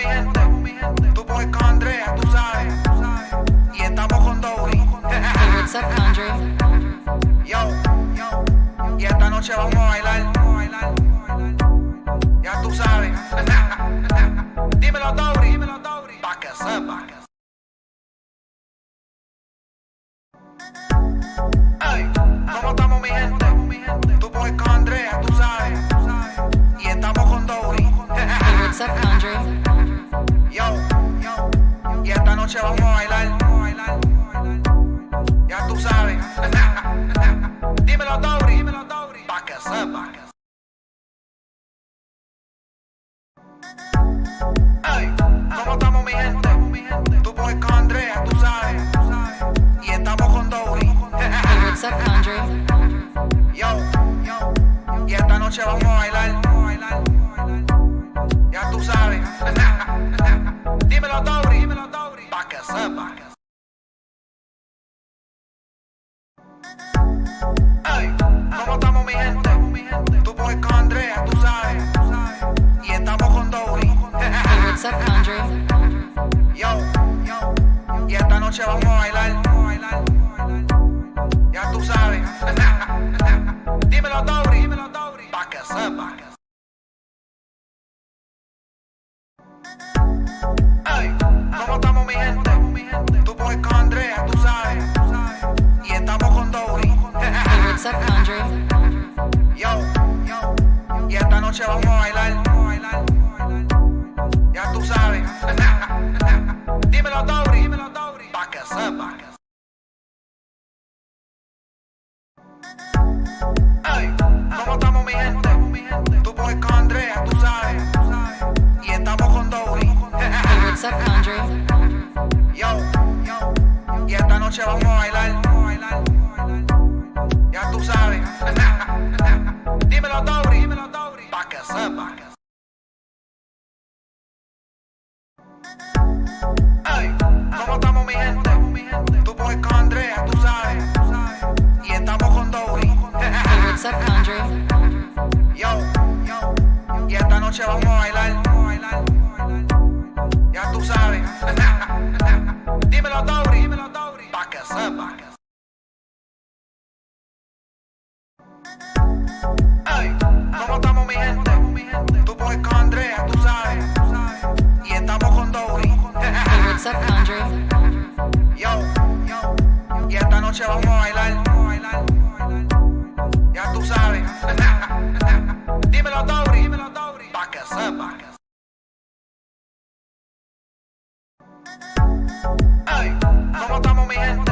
mi gente? Tú puedes con Andrea, tú sabes. Y estamos con Dody. Hey, what's up, Andre? Yo, y esta noche vamos a bailar. Ya tú sabes. Dímelo, Dody. Pa' que sepa. Ey, ¿cómo estamos, mi gente? Tú puedes con Andrea, tú sabes. Y estamos con Dody. Hey, what's up, Andre? Yo, y esta noche vamos a bailar. Ya tú sabes. Dímelo, Dody. Pa' que sepa. Ey, ¿cómo estamos, mi gente? Tú puedes con Andrea, tú sabes. Y estamos con Dody. Hey, what's up, Andre? Yo, y esta noche vamos a bailar. Ya tú sabes. Dímelo, Dody. Pa' que sepa. Ey, ¿cómo estamos, mi gente? Tú puedes con Andrea, tú sabes. Y estamos con Dody. Hey, what's up, Andre? Yo, y esta noche vamos a bailar. Ya tú sabes. Dímelo, Dody. Pa' que sepa. Ey, ¿cómo estamos, mi gente? Tú puedes con Andrea, tú sabes. Y estamos con Dody. Hey, what's up, Andre? Yo, y esta noche vamos a bailar. Ya tú sabes. Dímelo, Dody. Pa' que sepa. Ey, ¿cómo estamos, mi gente? Tú puedes con Andrea, tú sabes. Y estamos con Dody. Hey, what's up, Andre? Yo, y esta noche vamos a bailar. Ya tú sabes. Dímelo, Dody. Pa' que sepa. Ey, ¿cómo estamos, mi gente? Tú puedes con Andrea, tú sabes. Y estamos con Dody. Hey, what's up, Andre? Yo, y esta noche vamos a bailar. Ya tú sabes. Dímelo, Dody. Pa' que sepa. Ey, ¿cómo estamos, mi gente? Tú puedes con Andrea, tú sabes. Y estamos con Dody. Hey, what's up, Andre? Yo, y esta noche vamos a bailar. Ya tú sabes. Dímelo, Dody. Pa' que sepa. Ey, ¿cómo estamos, mi gente?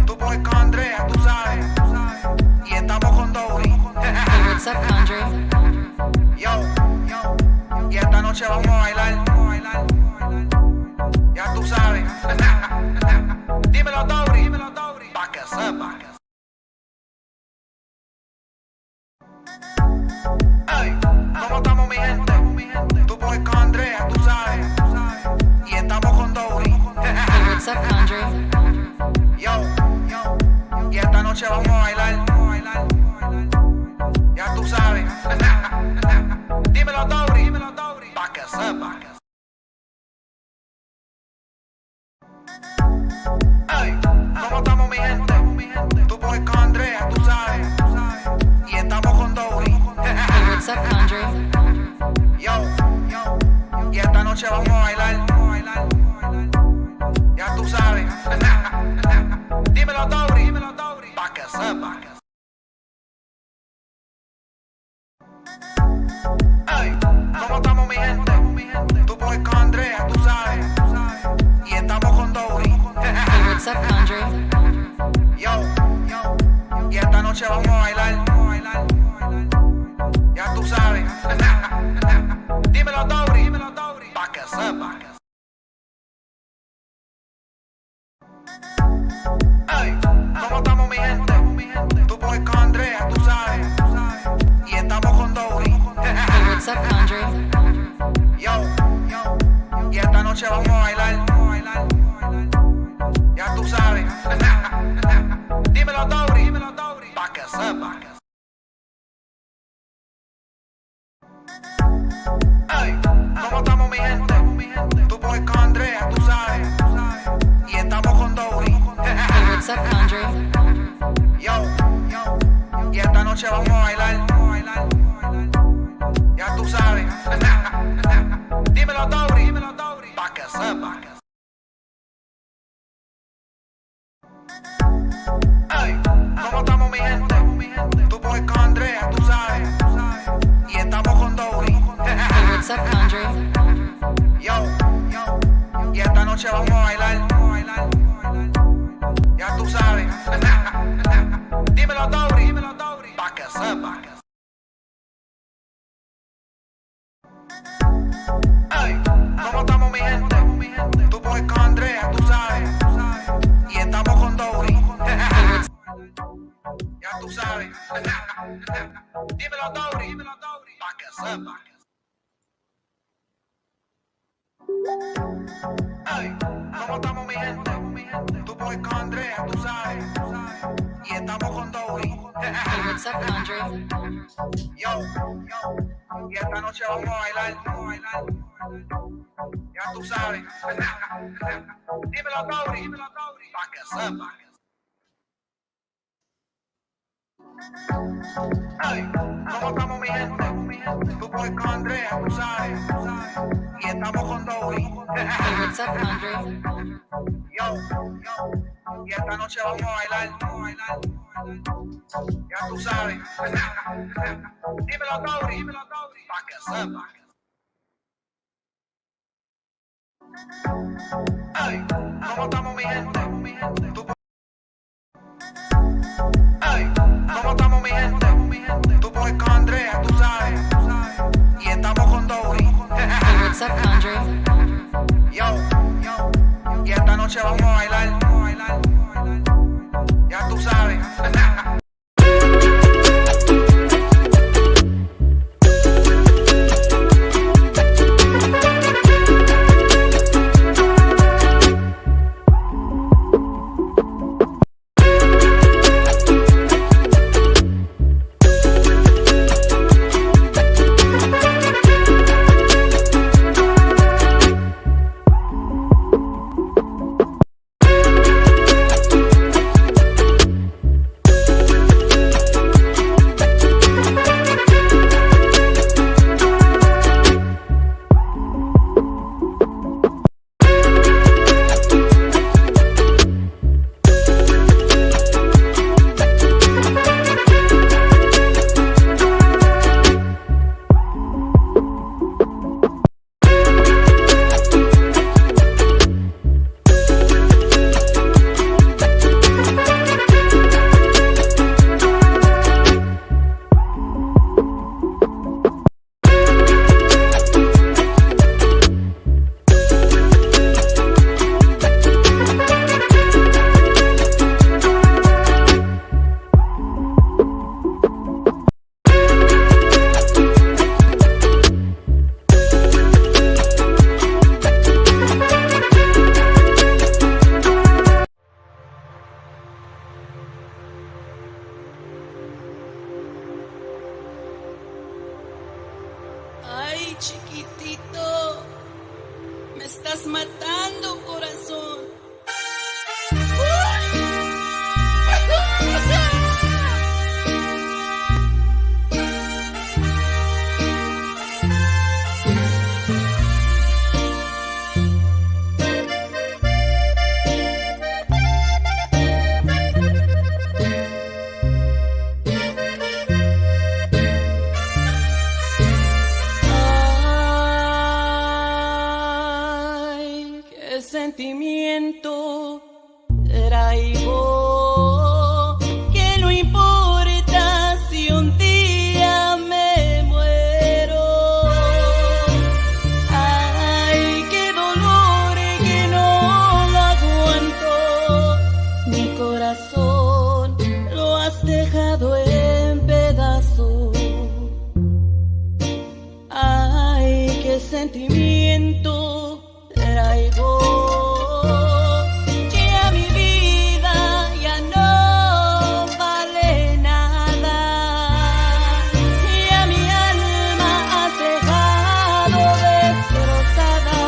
Tú puedes con Andrea, tú sabes. Y estamos con Dody. Hey, what's up, Andre? Yo, y esta noche vamos a bailar. Ya tú sabes. Dímelo, Dody. Pa' que sepa. Ey, ¿cómo estamos, mi gente? Tú puedes con Andrea, tú sabes. Y estamos con Dody. Hey, what's up, Andre? Yo, y esta noche vamos a bailar. Ya tú sabes. Dímelo, Dody. Pa' que sepa. Ey, ¿cómo estamos, mi gente? Tú puedes con Andrea, tú sabes. Y estamos con Dody. Hey, what's up, Andre? Yo, y esta noche vamos a bailar. Ya tú sabes. Dímelo, Dody. Pa' que sepa. Ey, ¿cómo estamos, mi gente? Tú puedes con Andrea, tú sabes. Y estamos con Dody. Hey, what's up, Andre? Yo, y esta noche vamos a bailar. Ya tú sabes. Dímelo, Dody. Pa' que sepa. Ey, ¿cómo estamos, mi gente? Tú puedes con Andrea, tú sabes. Y estamos con Dody. Hey, what's up, Andre? Yo, y esta noche vamos a bailar. Ya tú sabes. Dímelo, Dody. Pa' que sepa. Ey, ¿cómo estamos, mi gente? Tú puedes con Andrea, tú sabes. Y estamos con Dody. Hey, what's up, Condre? Yo, y esta noche vamos a bailar. Ya tú sabes. Dímelo, Dody. Pa' que sepa. Ey, ¿cómo estamos, mi gente? Tú puedes con Andrea, tú sabes. Y estamos con Dody. Hey, what's up, Condre? Yo, y esta noche vamos a bailar. Ya tú sabes. Dímelo, Dody. Pa' que sepa. Ey, ¿cómo estamos, mi gente? Tú puedes con Andrea, tú sabes. Y estamos con Dody. Ya tú sabes. Dímelo, Dody. Pa' que sepa. Ey, ¿cómo estamos, mi gente? Tú puedes con Andrea, tú sabes. Y estamos con Dody. Hey, what's up, Condre? Yo, y esta noche vamos a bailar. Ya tú sabes. Dímelo, Dody. Pa' que sepa. Ey, ¿cómo estamos, mi gente? Tú puedes con Andrea, tú sabes. Y estamos con Dody. Hey, what's up, Condre? Yo, y esta noche vamos a bailar. Ya tú sabes. Dímelo, Dody. Pa' que sepa. Ey, ¿cómo estamos, mi gente? Tú Ey, ¿cómo estamos, mi gente? Tú puedes con Andrea, tú sabes. Y estamos con Dody. Hey, what's up, Condre? Yo, y esta noche vamos a bailar. Ya tú sabes. Ay, chiquitito, me estás matando, corazón. Ay, qué sentimiento traigo, que no importa si un día me muero. Ay, qué dolor que no lo aguanto, mi corazón lo has dejado en pedazos. Ay, qué sentimiento traigo, ya mi vida ya no vale nada, ya mi alma has dejado destrozada.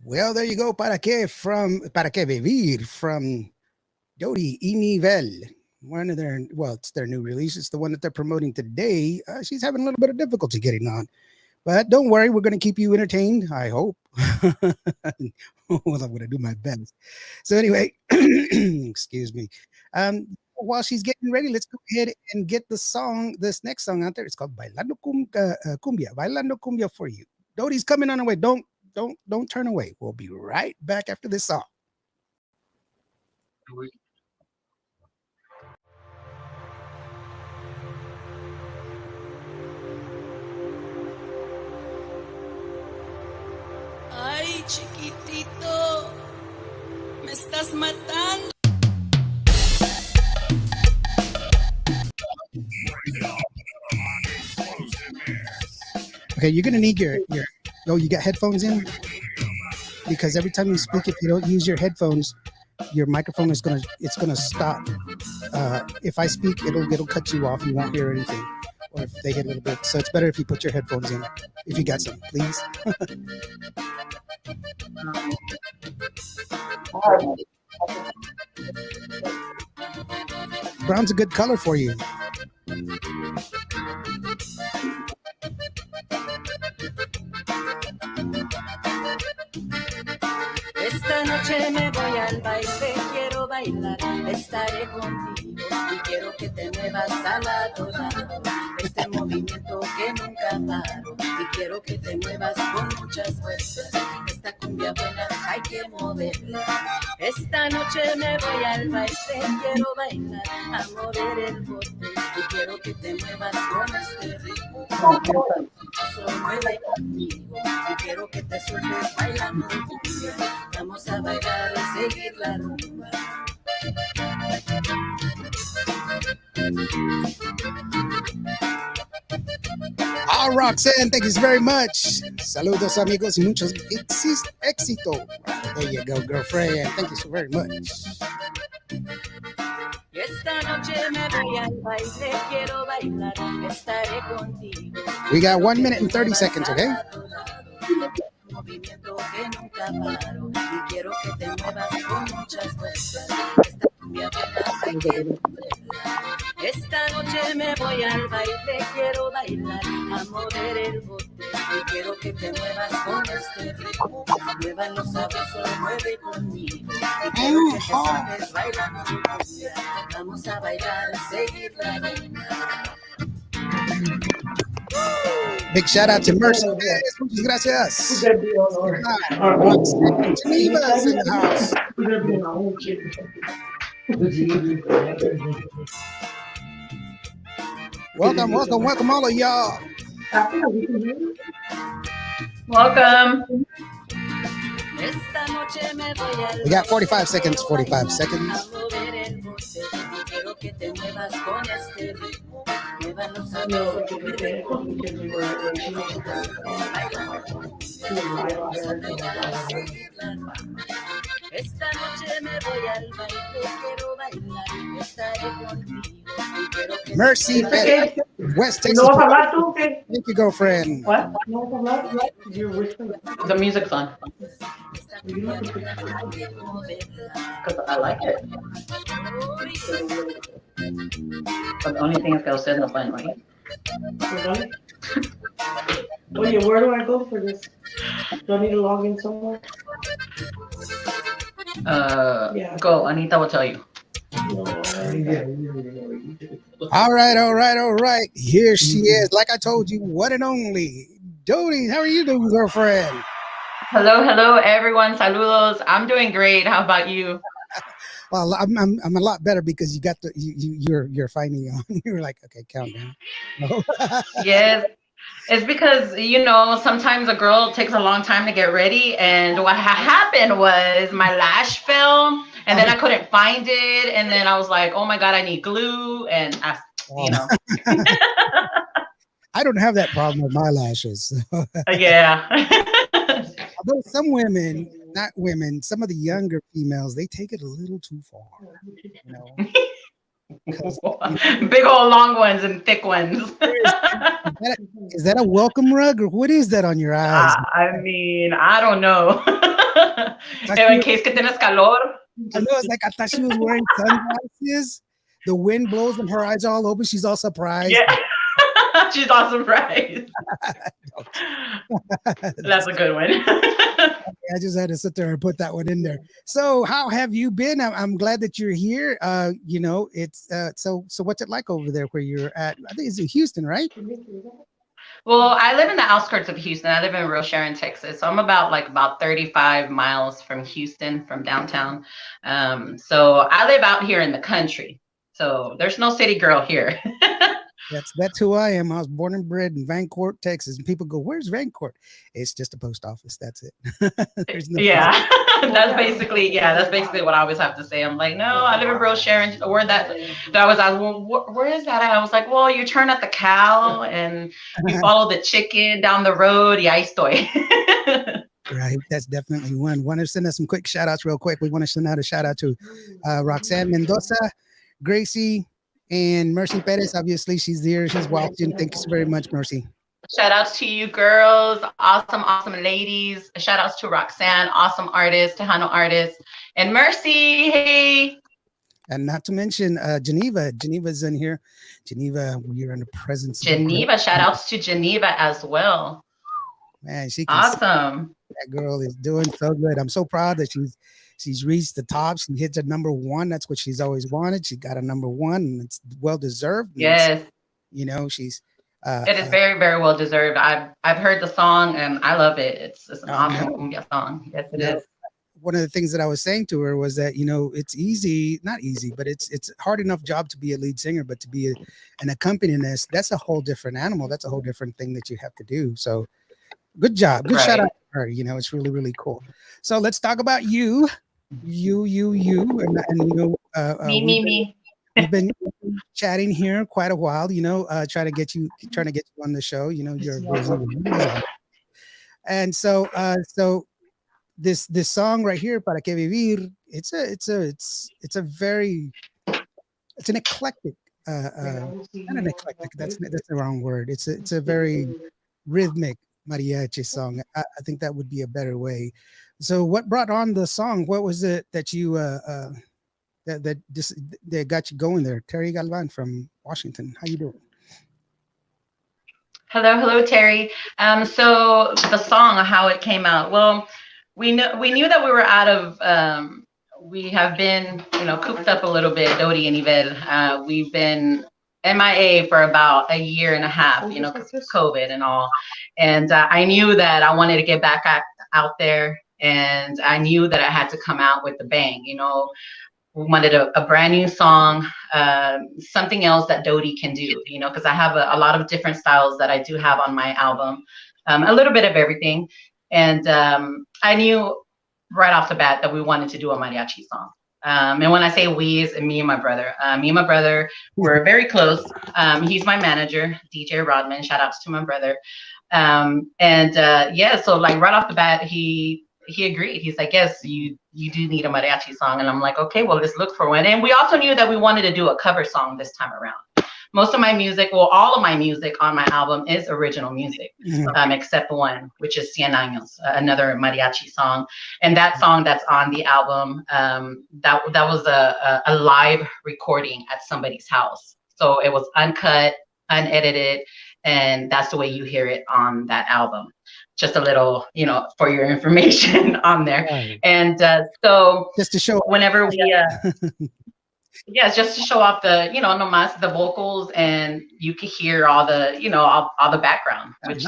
Well, there you go. Para qué vivir from Dody Y Nivel. One of their, well, it's their new release. It's the one that they're promoting today. She's having a little bit of difficulty getting on. But don't worry, we're going to keep you entertained, I hope. Well, I'm going to do my best. So, anyway, excuse me. While she's getting ready, let's go ahead and get this next song out there. It's called Cumbia. Bailando Cumbia for you. Dody's coming on the way. Don't turn away. We'll be right back after this song. Ay, chiquitito, me estás matando. Okay, you're gonna need your. Oh, you got headphones in? Because every time you speak, if you don't use your headphones, your microphone is gonna stop. If I speak, it'll cut you off. You won't hear anything, or if they hit a little bit. So it's better if you put your headphones in, if you got some, please. Brown's a good color for you. Esta noche me voy al baile, quiero bailar, estaré contigo y quiero que te muevas al lado, lado. Este movimiento que nunca paro y quiero que te muevas con muchas fuerzas. Esta cumbia buena hay que moverla. Esta noche me voy al baile, quiero bailar, a mover el bote y quiero que te muevas con este ritmo. Mueve conmigo y quiero que te sueltes bailando cumbia. Vamos a bailar y seguir la rumba. Ah, Roxanne, thank you very much. Saludos, amigos, y muchos éxito. There you go, girlfriend. Thank you so very much. Y esta noche me voy al baile, quiero bailar, estaré contigo. We got 1 minute and 30 seconds, okay? Movimiento que nunca paro y quiero que te muevas con muchas fuerzas. Esta cumbia buena hay que moverla. Esta noche me voy al baile, quiero bailar, a mover el bote y quiero que te muevas con este ritmo. Muevan los sabrosos, mueve conmigo y quiero que te sueltes bailando cumbia. Vamos a bailar, seguir la rumba. Big shout out to Mercy. Muchas gracias. Geneva's in the house. Welcome, all of y'all. Welcome. Esta noche me voy al We got 45 seconds. 45 seconds. a mover el bote y quiero que te muevas con este ritmo. Muevan los sabrosos, mueve conmigo. Esta noche me voy al baile, quiero bailar, estaré contigo y quiero que Mercy, Okay. West You Texas. know what I'm not doing? Okay. Thank you, girlfriend. What? No, I'm not. You're whispering. The music's on. Because I like it. But the only thing is que ustedes no pueden oír. Really? Oye, where do I go for this? Do I need to log in somewhere? Yeah. Go. Anita will tell you. No, All right. Here she is. Like I told you, one and only Dody. How are you doing, girlfriend? Hello, everyone. Saludos. I'm doing great. How about you? Well, I'm a lot better because you got you're finally on. You were like, okay, count down. No. Yes. It's because, sometimes a girl takes a long time to get ready. And what happened was my lash fell and then I couldn't find it. And then I was like, oh my God, I need glue. And I don't have that problem with my lashes. Yeah. Although some women, not women, some of the younger females, they take it a little too far. 'Cause, Big old long ones and thick ones. is that a welcome rug or what is that on your eyes? I mean, I don't know. I In case que tienes calor. know it's like I thought she was wearing sunglasses. The wind blows and her eyes are all open. She's all surprised. Yeah. She's all surprised. That's a good one. I just had to sit there and put that one in there. So, how have you been? I'm glad that you're here. You know, it's so what's it like over there where you're at? I think it's in Houston, right? Well, I live in the outskirts of Houston. I live in Real Sharon, Texas. So I'm about 35 miles from Houston, from downtown. So I live out here in the country. So there's no city girl here. That's who I am. I was born and bred in Vancourt, Texas, and people go, "Where's Vancourt?" It's just a post office. That's it. There's no Yeah, that's basically what I always have to say. I'm like, no, I live in Real Sharon. Where that I was, well, where is that at? I was like, well, you turn at the cow and you follow the chicken down the road. Y ahí estoy. Right, that's definitely one. Want to send us some quick shout outs real quick. We want to send out a shout out to Roxanne Mendoza, Gracie, and Mercy Perez. Obviously, she's here. She's watching. Thank you so very much, Mercy. Shout outs to you girls, awesome ladies. Shout outs to Roxanne, awesome artist, Tejano artist, and Mercy. Hey. And not to mention Geneva. Geneva's in here. Geneva, we are in the presence. Geneva, shout outs to Geneva as well. Man, she can awesome. That girl is doing so good. I'm so proud that she's reached the top. She hit a #1. That's what she's always wanted. She got a #1, and it's well deserved. Yes. You know, she's it is very, very well deserved. I've heard the song and I love it. It's an awesome song. Yes, it is. One of the things that I was saying to her was that, you know, it's not easy, but it's hard enough job to be a lead singer, but to be an accompanist, that's a whole different animal. That's a whole different thing that you have to do. So good job. Good shout out to her. You know, it's really, really cool. So let's talk about you. And you know, me. We've been chatting here quite a while, you know, trying to get you on the show. You know, you're busy. And so this song right here, Para Que Vivir, it's an eclectic, not an eclectic, that's the wrong word. It's a very rhythmic mariachi song. I think that would be a better way. So what brought on the song? What was it that you that got you going there? Terry Galvan from Washington. How you doing? Hello, Terry. So the song, how it came out. Well, we knew that we were out of. We have been, you know, cooped up a little bit. Dody Y Nivel. We've been MIA for about 1.5 years, you know, because of COVID and all. And I knew that I wanted to get back out there, and I knew that I had to come out with the bang. You know, we wanted a brand new song, something else that Dody can do. You know, because I have a lot of different styles that I do have on my album, a little bit of everything. And I knew right off the bat that we wanted to do a mariachi song. And when I say we, it's me and my brother. Me and my brother were very close. He's my manager, DJ Rodman. Shout outs to my brother. So like right off the bat, he agreed. He's like, yes, you do need a mariachi song. And I'm like, okay, well, let's look for one. And we also knew that we wanted to do a cover song this time around. Most of my music, well, all of my music on my album is original music, except one, which is Cien Años, another mariachi song. And that song that's on the album, that was a live recording at somebody's house. So it was uncut, unedited, and that's the way you hear it on that album. Just a little, you know, for your information on there. Right. And so just to show whenever we yes, just to show off the, you know, nomás the vocals, and you can hear all the, you know, all the background, which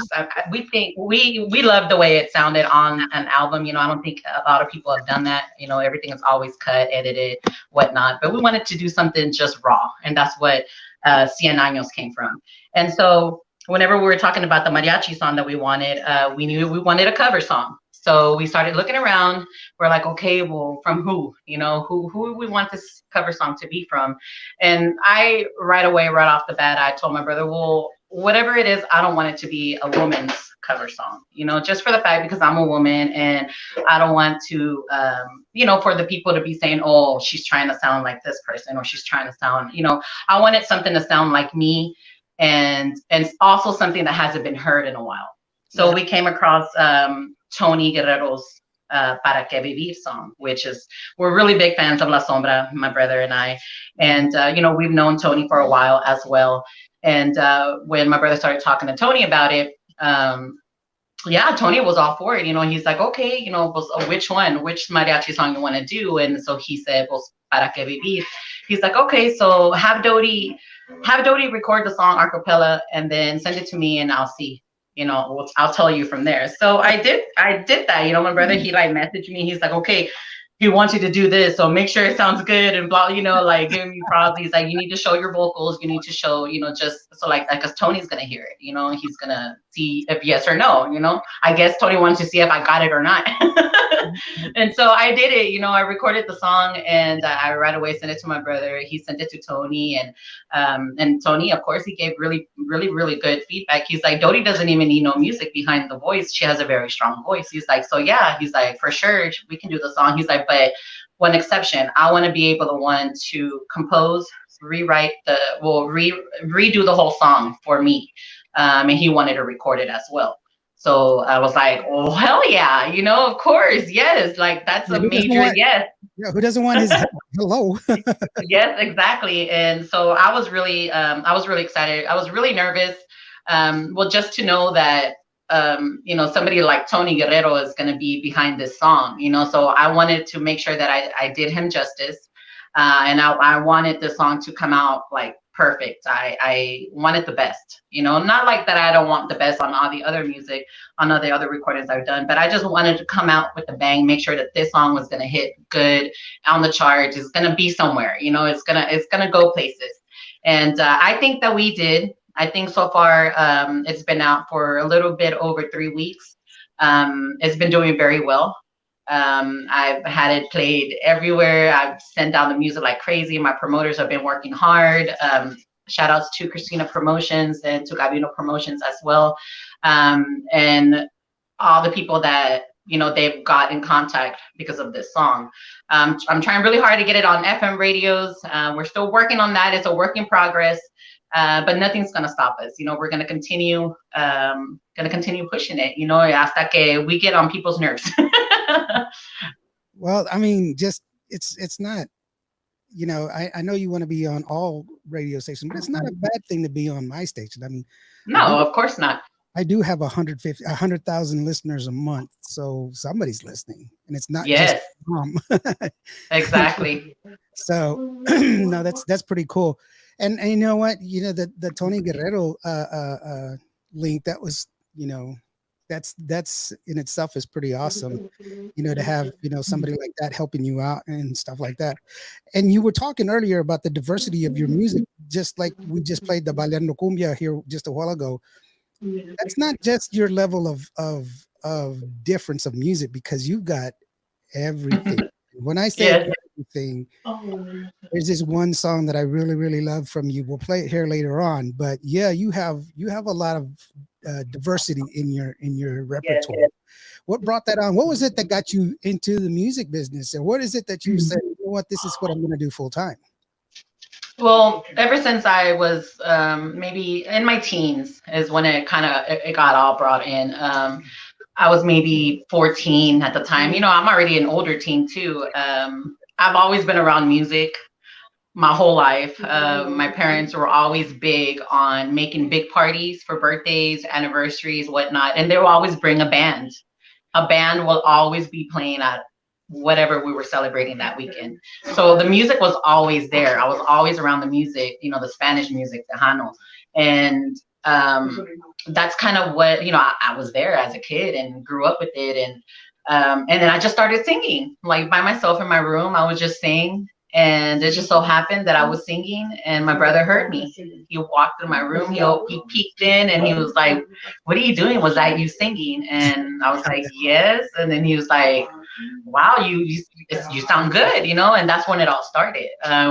we think we love the way it sounded on an album. You know, I don't think a lot of people have done that. You know, everything is always cut, edited, whatnot. But we wanted to do something just raw, and that's what Cien Años came from. And so whenever we were talking about the mariachi song that we wanted, we knew we wanted a cover song. So we started looking around. We're like, okay, well, from who? You know, who we want this cover song to be from? And I right off the bat, I told my brother, well, whatever it is, I don't want it to be a woman's cover song, just for the fact because I'm a woman and I don't want to, for the people to be saying, oh, she's trying to sound like this person or she's trying to sound, I wanted something to sound like me and also something that hasn't been heard in a while. So we came across Tony Guerrero's Para Que Vivir song, which is, we're really big fans of La Sombra, my brother and I. And, we've known Tony for a while as well. And when my brother started talking to Tony about it, Tony was all for it. He's like, okay, which mariachi song you want to do? And so he said, well, Para Que Vivir. He's like, okay, so have Dody record the song a cappella and then send it to me and I'll see. I'll tell you from there. So I did that. My brother, he like messaged me. He's like, okay, he wants you to do this, so make sure it sounds good and blah, like giving me props. He's like, you need to show your vocals. You need to show, just so like, because Tony's gonna hear it. He's gonna see if yes or no. I guess Tony wanted to see if I got it or not. And so I did it. I recorded the song and I right away sent it to my brother. He sent it to Tony and Tony, of course, he gave really, really, really good feedback. He's like, Dody doesn't even need no music behind the voice. She has a very strong voice. He's like, so yeah, he's like, for sure, we can do the song. He's like, but one exception, I want to be able to compose, rewrite redo the whole song for me. And he wanted to record it as well. So I was like, oh, hell yeah, of course, yes, like that's a major yes. Yeah, who doesn't want his hello? Yes, exactly. And so I was really excited. I was really nervous. Just to know that somebody like Tony Guerrero is going to be behind this song, so I wanted to make sure that I did him justice. And I wanted the song to come out like perfect. I wanted the best, not like that. I don't want the best on all the other music, on all the other recordings I've done, but I just wanted to come out with a bang, make sure that this song was going to hit good on the charts. It's going to be somewhere, it's going to go places. And I think that we did. I think so far it's been out for a little bit over 3 weeks. It's been doing very well. I've had it played everywhere. I've sent down the music like crazy. My promoters have been working hard. Shout outs to Christina Promotions and to Gabino Promotions as well. And all the people that, they've got in contact because of this song. I'm trying really hard to get it on FM radios. We're still working on that. It's a work in progress. But nothing's gonna stop us. We're gonna continue pushing it, hasta que we get on people's nerves. Well, I mean, just it's not, I know you want to be on all radio stations, but it's not a bad thing to be on my station. I mean, no, of course not. I do have 100,000 listeners a month, so somebody's listening, and it's not just mom. Exactly. So no, that's pretty cool. And you know what? The Tony Guerrero link, that was, that's in itself is pretty awesome, to have, somebody like that helping you out and stuff like that. And you were talking earlier about the diversity of your music, just like we just played the Bailando Cumbia here just a while ago. That's not just your level of difference of music, because you've got everything. When I say everything, there's this one song that I really, really love from you. We'll play it here later on, but yeah, you have a lot of diversity in your repertoire. Yes. What brought that on? What was it that got you into the music business, and what is it that you said, you know what, this is what I'm going to do full time? Well, ever since I was maybe in my teens is when it got all brought in. I was maybe 14 at the time. I'm already an older teen too. I've always been around music my whole life. My parents were always big on making big parties for birthdays, anniversaries, whatnot. And they will always bring a band. A band will always be playing at whatever we were celebrating that weekend. So the music was always there. I was always around the music, the Spanish music, Tejano. And that's kind of what, I was there as a kid and grew up with it. And then I just started singing, like by myself in my room. I would just sing. And it just so happened that I was singing and my brother heard me. He walked in my room, he peeked in and he was like, what are you doing? Was that you singing? And I was like, yes. And then he was like, wow, you sound good, and that's when it all started.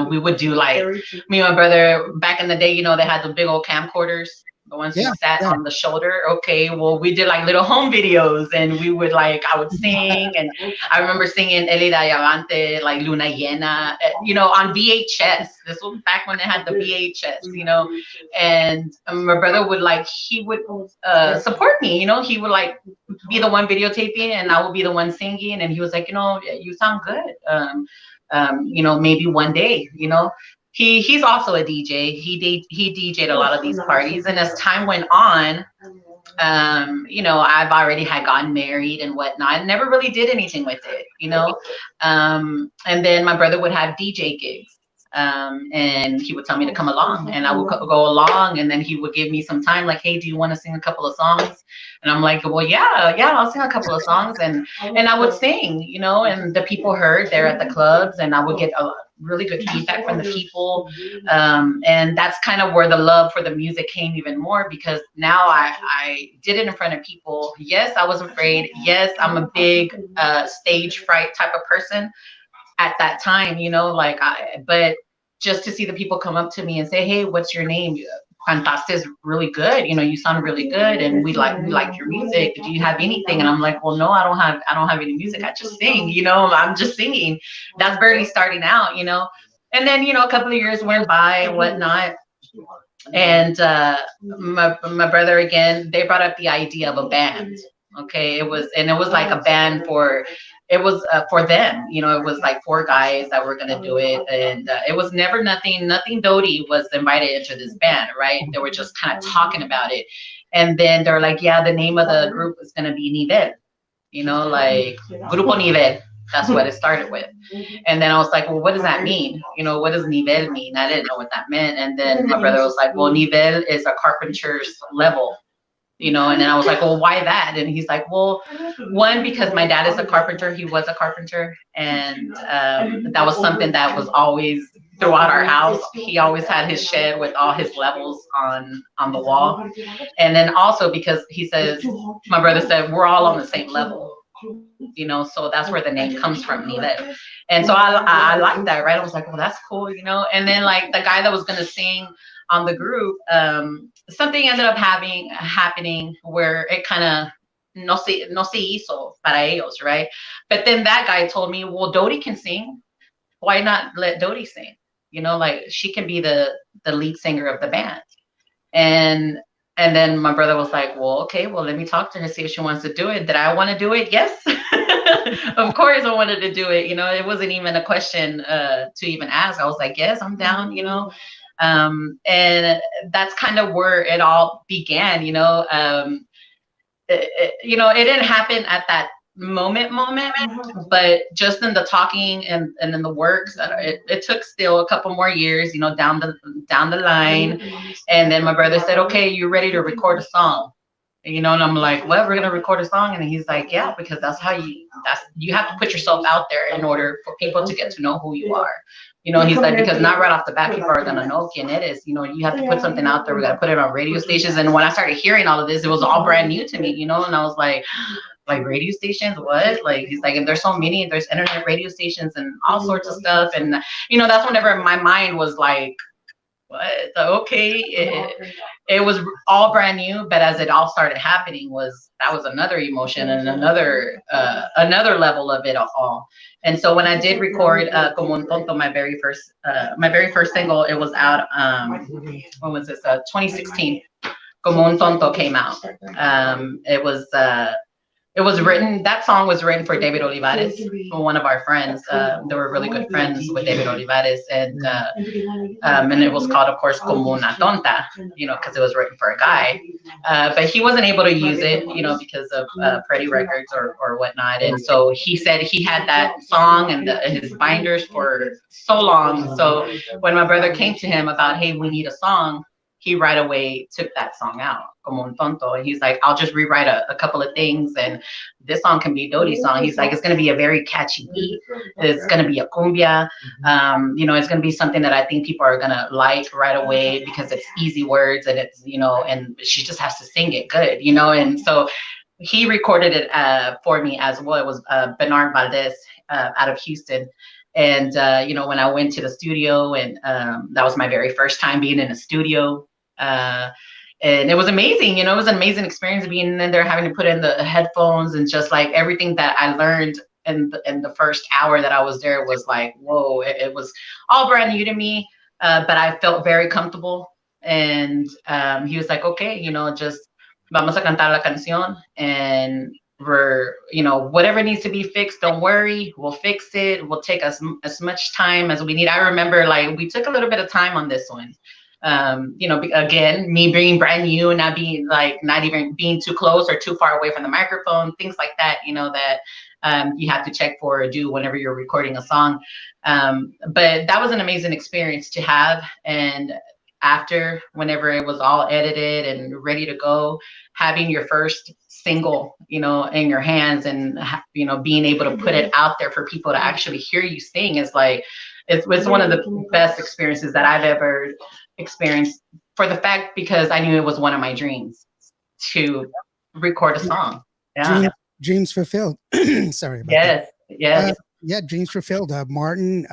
We would do like, me and my brother back in the day, they had the big old camcorders the ones who Yeah, sat yeah. on the shoulder. Okay, well, we did like little home videos, and we would like, I would sing, and I remember singing Elida Yavante, like Luna Llena, on VHS. This was back when they had the VHS, and my brother would like, he would support me, he would like be the one videotaping, and I would be the one singing, and he was like, you sound good. Maybe one day, he's also a DJ. He DJ'd a lot of these parties, and as time went on, I've already had gotten married and whatnot. I never really did anything with it. And then my brother would have DJ gigs. And he would tell me to come along, and I would go along, and then he would give me some time, like, hey, do you want to sing a couple of songs? And I'm like, well, yeah, I'll sing a couple of songs, and I would sing, and the people heard there at the clubs, and I would get a really good feedback from the people, and that's kind of where the love for the music came even more, because now I did it in front of people. Yes, I was afraid. Yes, I'm a big stage fright type of person at that time, but just to see the people come up to me and say, hey, what's your name? Cantaste is really good. You sound really good, and we like your music. Do you have anything? And I'm like, well, no, I don't have any music. I just sing. I'm just singing. That's barely starting out. And then a couple of years went by and whatnot. And my brother, again, they brought up the idea of a band. Okay, it was like a band for them. It was like 4 guys that were gonna do it, and it was never nothing. Dody was invited into this band, right? They were just kind of talking about it, and then they're like, yeah, the name of the group is gonna be Nivel. Like Grupo Nivel. That's what it started with. And then I was like, well, what does that mean? What does nivel mean? I didn't know what that meant. And then my brother was like, well, nivel is a carpenter's level, and then I was like, well, why that? And he's like, well, one, because my dad is a carpenter. He was a carpenter. And that was something that was always throughout our house. He always had his shed with all his levels on the wall. And then also because my brother said, we're all on the same level. So that's where the name comes from, Nivel. And so I like that, right? I was like, well, that's cool, And then like the guy that was gonna sing on the group, something ended up happening where it kind of no se hizo para ellos, right? But then that guy told me, well, Dody can sing. Why not let Dody sing? Like she can be the lead singer of the band. And then my brother was like, well, okay, well, let me talk to her, see if she wants to do it. Did I want to do it? Yes. Of course I wanted to do it. It wasn't even a question to even ask. I was like, yes, I'm down, and that's kind of where it all began, it didn't happen at that moment, but just in the talking and in the works, it took still a couple more years, down the line. And then my brother said, okay, you ready to record a song? And I'm like, well, we're gonna record a song. And he's like, yeah, because that's you have to put yourself out there in order for people to get to know who you are. He's like, because not right off the bat, people are gonna know quién eres. You have to put something out there. We gotta put it on radio stations. And when I started hearing all of this, it was all brand new to me, and I was like radio stations, what? Like, he's like, and there's so many, there's internet radio stations and all sorts of stuff. And that's whenever my mind was like, what? Okay, it was all brand new, but as it all started happening, that was another emotion and another level of it all. And so when I did record Como un Tonto, my very first single, it was out, when was this, 2016. Como un Tonto came out. That song was written for David Olivares, one of our friends. They were really good friends with David Olivares, and it was called, of course, Como una Tonta, because it was written for a guy. But he wasn't able to use it, because of Freddie Records or whatnot. And so he said he had that song and his binders for so long. So when my brother came to him about, hey, we need a song, he right away took that song out, Como un Tonto. And he's like, I'll just rewrite a couple of things, and this song can be Dody's song. He's like, it's going to be a very catchy beat. It's going to be a cumbia. It's going to be something that I think people are going to like right away because it's easy words, and it's, and she just has to sing it good, and so he recorded it for me as well. It was Bernard Valdez out of Houston. And, when I went to the studio, and that was my very first time being in a studio, and it was amazing. It was an amazing experience being in there, having to put in the headphones, and just like everything that I learned in the first hour that I was there was like, whoa, it was all brand new to me. But I felt very comfortable. And he was like, okay, just vamos a cantar la canción, and whatever needs to be fixed, don't worry, we'll fix it. We'll take as much time as we need. I remember like we took a little bit of time on this one. Again, me being brand new and not even being too close or too far away from the microphone, things like that, that you have to check for or do whenever you're recording a song. But that was an amazing experience to have. And after, whenever it was all edited and ready to go, having your first single, in your hands, and being able to put it out there for people to actually hear you sing is like, it's one of the best experiences that I've ever experienced, for the fact because I knew it was one of my dreams to record a song. Yeah. Dreams fulfilled. Sorry about that. Yes. Yeah, dreams fulfilled. Martin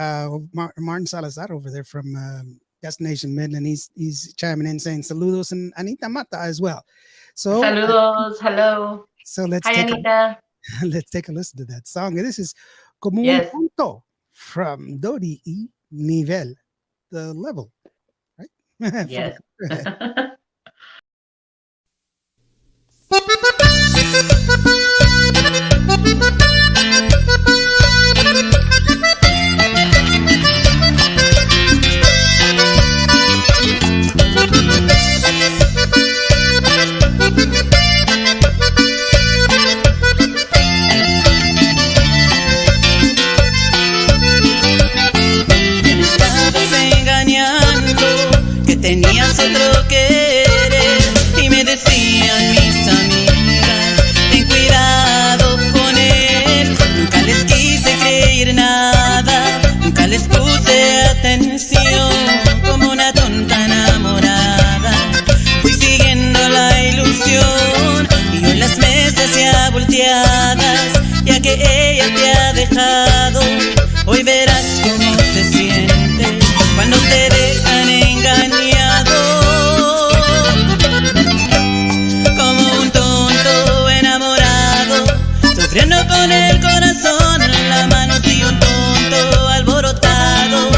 Salazar over there from Destination Midland, he's chiming in saying saludos, and Anita Mata as well. So saludos, hello. So let's take a listen to that song. This is Como un Punto from Dody Y Nivel, the level, right? Yes. Tenías otro querer y me decían mis amigas, ten cuidado con él. Nunca les quise creer nada, nunca les puse atención, como una tonta enamorada. Fui siguiendo la ilusión y hoy las mesas ya volteadas, ya que ella te ha dejado. Hoy verás cómo se siente cuando te dejan engañado, como un tonto enamorado, sufriendo con el corazón en la mano, y un tonto alborotado,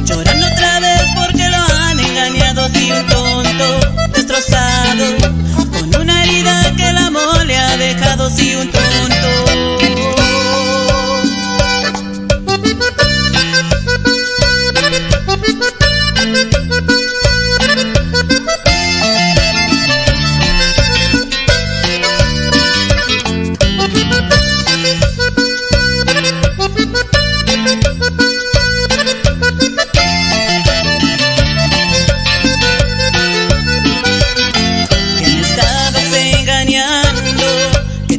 llorando otra vez porque lo han engañado, y un tonto destrozado, con una herida que el amor le ha dejado, y un tonto.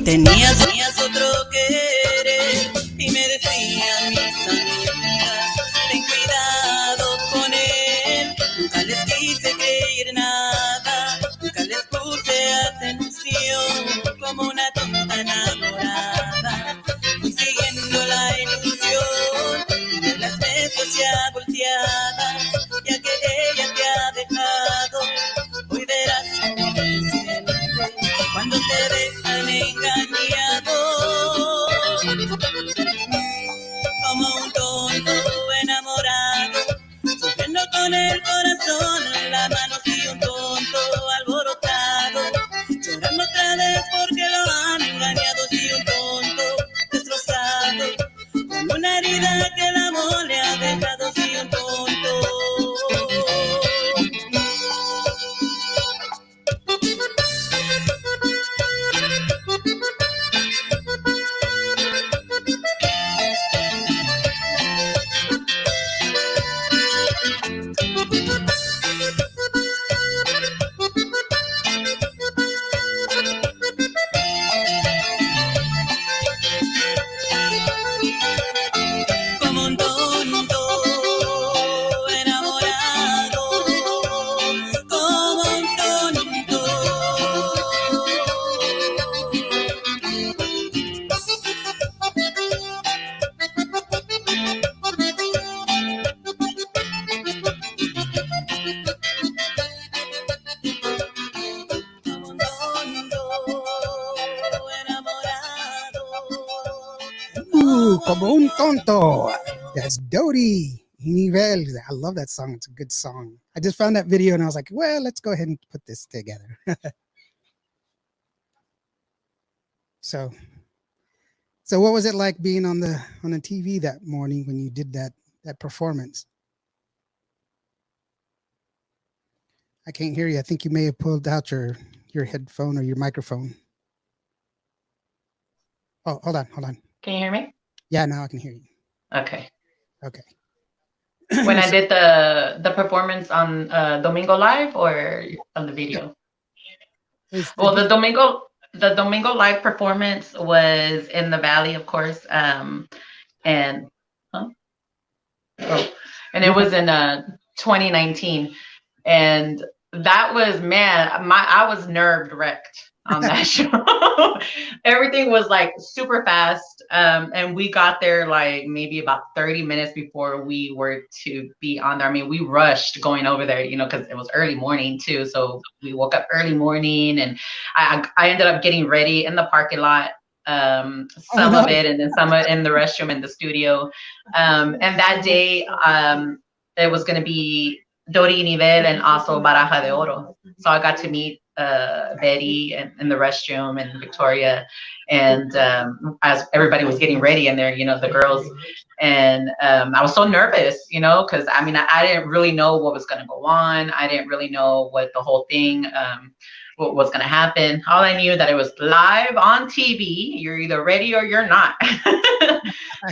Tenías otro querer y me decían mis amigas, ten cuidado con él. Nunca les quise creer nada, nunca les puse atención, como una tonta enamorada. Fui siguiendo la ilusión y en las mesas ya volteadas, ya que ella te ha dejado. Hoy verás cómo te sientes cuando te dejan engañado, como un tonto enamorado, sufriendo con el corazón en la mano, y un tonto alborotado, llorando otra vez porque lo han engañado, y un tonto destrozado, con una herida que el amor le ha dejado, y un tonto. Como como un tonto. That's Dody Y Nivel. I love that song. It's a good song. I just found that video and I was like, well, let's go ahead and put this together. So what was it like being on the TV that morning when you did that performance? I can't hear you. I think you may have pulled out your headphone or your microphone. Oh, hold on. Can you hear me? Yeah, now I can hear you. Okay. Okay. When I did the performance on Domingo Live or on the video? Well, the Domingo Live performance was in the Valley, of course, and it was in 2019, and that was, man, I was nerve wrecked on that show. Everything was like super fast, and we got there like maybe about 30 minutes before we were to be on there. I mean, we rushed going over there, you know, because it was early morning too. So we woke up early morning, and I ended up getting ready in the parking lot, some of it, and then some of it in the restroom in the studio. And that day, it was going to be Dody Y Nivel and also Baraja de Oro. So I got to meet Betty in the restroom and Victoria, and as everybody was getting ready in there, you know, the girls, and I was so nervous, you know, because I mean, I didn't really know what was going to go on. I didn't really know what the whole thing, what was going to happen. All I knew that it was live on TV. You're either ready or you're not.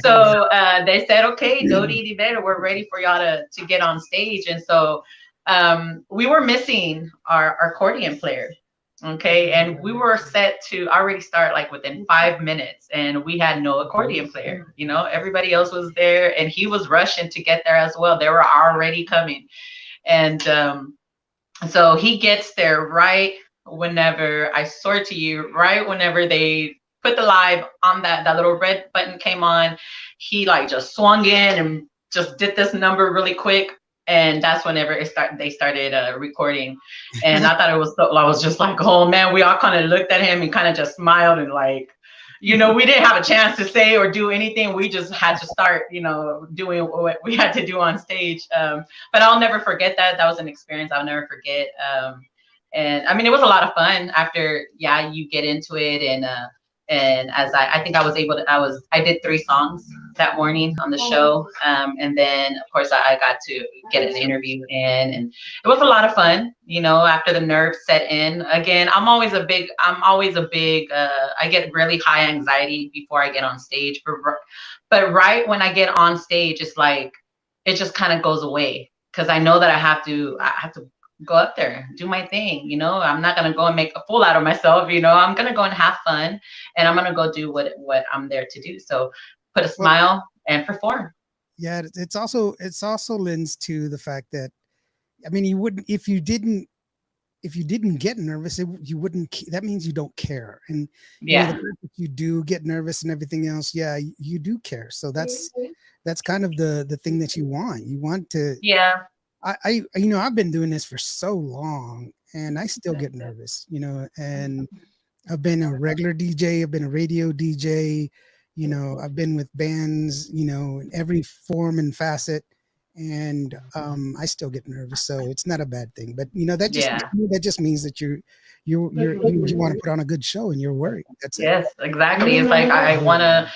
So they said, okay, Dody Y Nivel, we're ready for y'all to get on stage. And so we were missing our accordion player. Okay, and we were set to already start like within 5 minutes, and we had no accordion player. You know, everybody else was there, and he was rushing to get there as well. They were already coming, and so he gets there right whenever, I swear to you, right whenever they put the live on, that little red button came on, he like just swung in and just did this number really quick. And that's whenever they started recording. And I thought it was so, I was just like, oh man, we all kind of looked at him and kind of just smiled, and like, you know, we didn't have a chance to say or do anything. We just had to start, you know, doing what we had to do on stage. But I'll never forget that. That was an experience I'll never forget. And I mean, it was a lot of fun after, yeah, you get into it. And as I think I was able to, I did 3 songs that morning on the show. And then of course I got to get an interview in, and it was a lot of fun, you know, after the nerves set in. Again, I'm always a big, I get really high anxiety before I get on stage, but right when I get on stage, it's like, it just kind of goes away. Cause I know that I have to go up there, do my thing, you know. I'm not gonna go and make a fool out of myself, you know. I'm gonna go and have fun, and I'm gonna go do what I'm there to do. So put a smile and perform. Yeah, it's also lends to the fact that, I mean, you wouldn't, if you didn't get nervous, you wouldn't, that means you don't care. And yeah, you know, the fact that you do get nervous and everything else, yeah, you do care. So that's kind of the thing that you want to. Yeah. I you know, I've been doing this for so long, and I still get nervous, you know, and I've been a regular DJ, I've been a radio DJ, you know, I've been with bands, you know, in every form and facet, and I still get nervous. So it's not a bad thing. But you know, that just means that you want to put on a good show, and you're worried. That's it. Yes, exactly. It's like I want to.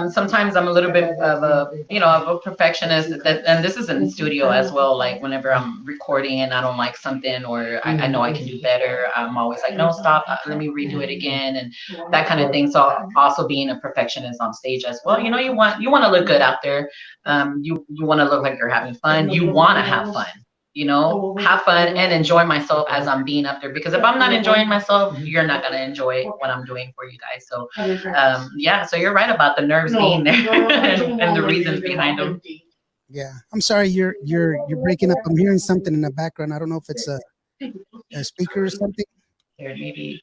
Sometimes I'm a little bit of a perfectionist, and this is in the studio as well. Like whenever I'm recording and I don't like something, or I know I can do better, I'm always like, no, stop, let me redo it again, and that kind of thing. So also being a perfectionist on stage as well, you know, you want to look good out there. You want to look like you're having fun. You want to have fun. You know, have fun and enjoy myself as I'm being up there. Because if I'm not enjoying myself, you're not gonna enjoy what I'm doing for you guys. So, yeah. So you're right about the nerves being there and the reasons behind them. Yeah, I'm sorry, you're breaking up. I'm hearing something in the background. I don't know if it's a speaker or something. Here, maybe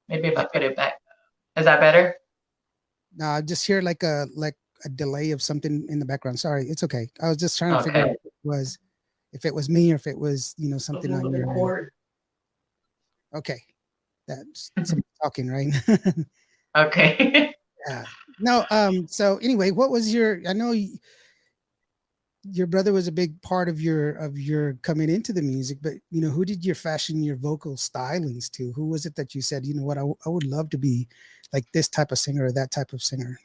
if I put it back, is that better? No, I just hear like a delay of something in the background. Sorry, it's okay. I was just trying to figure out if it was me or if it was, you know, something on your end. Okay, that's somebody talking, right? Okay. Yeah. No. So anyway, what was your? I know your brother was a big part of your coming into the music, but who did you fashion your vocal stylings to? Who was it that you said, you know what, I would love to be like this type of singer or that type of singer?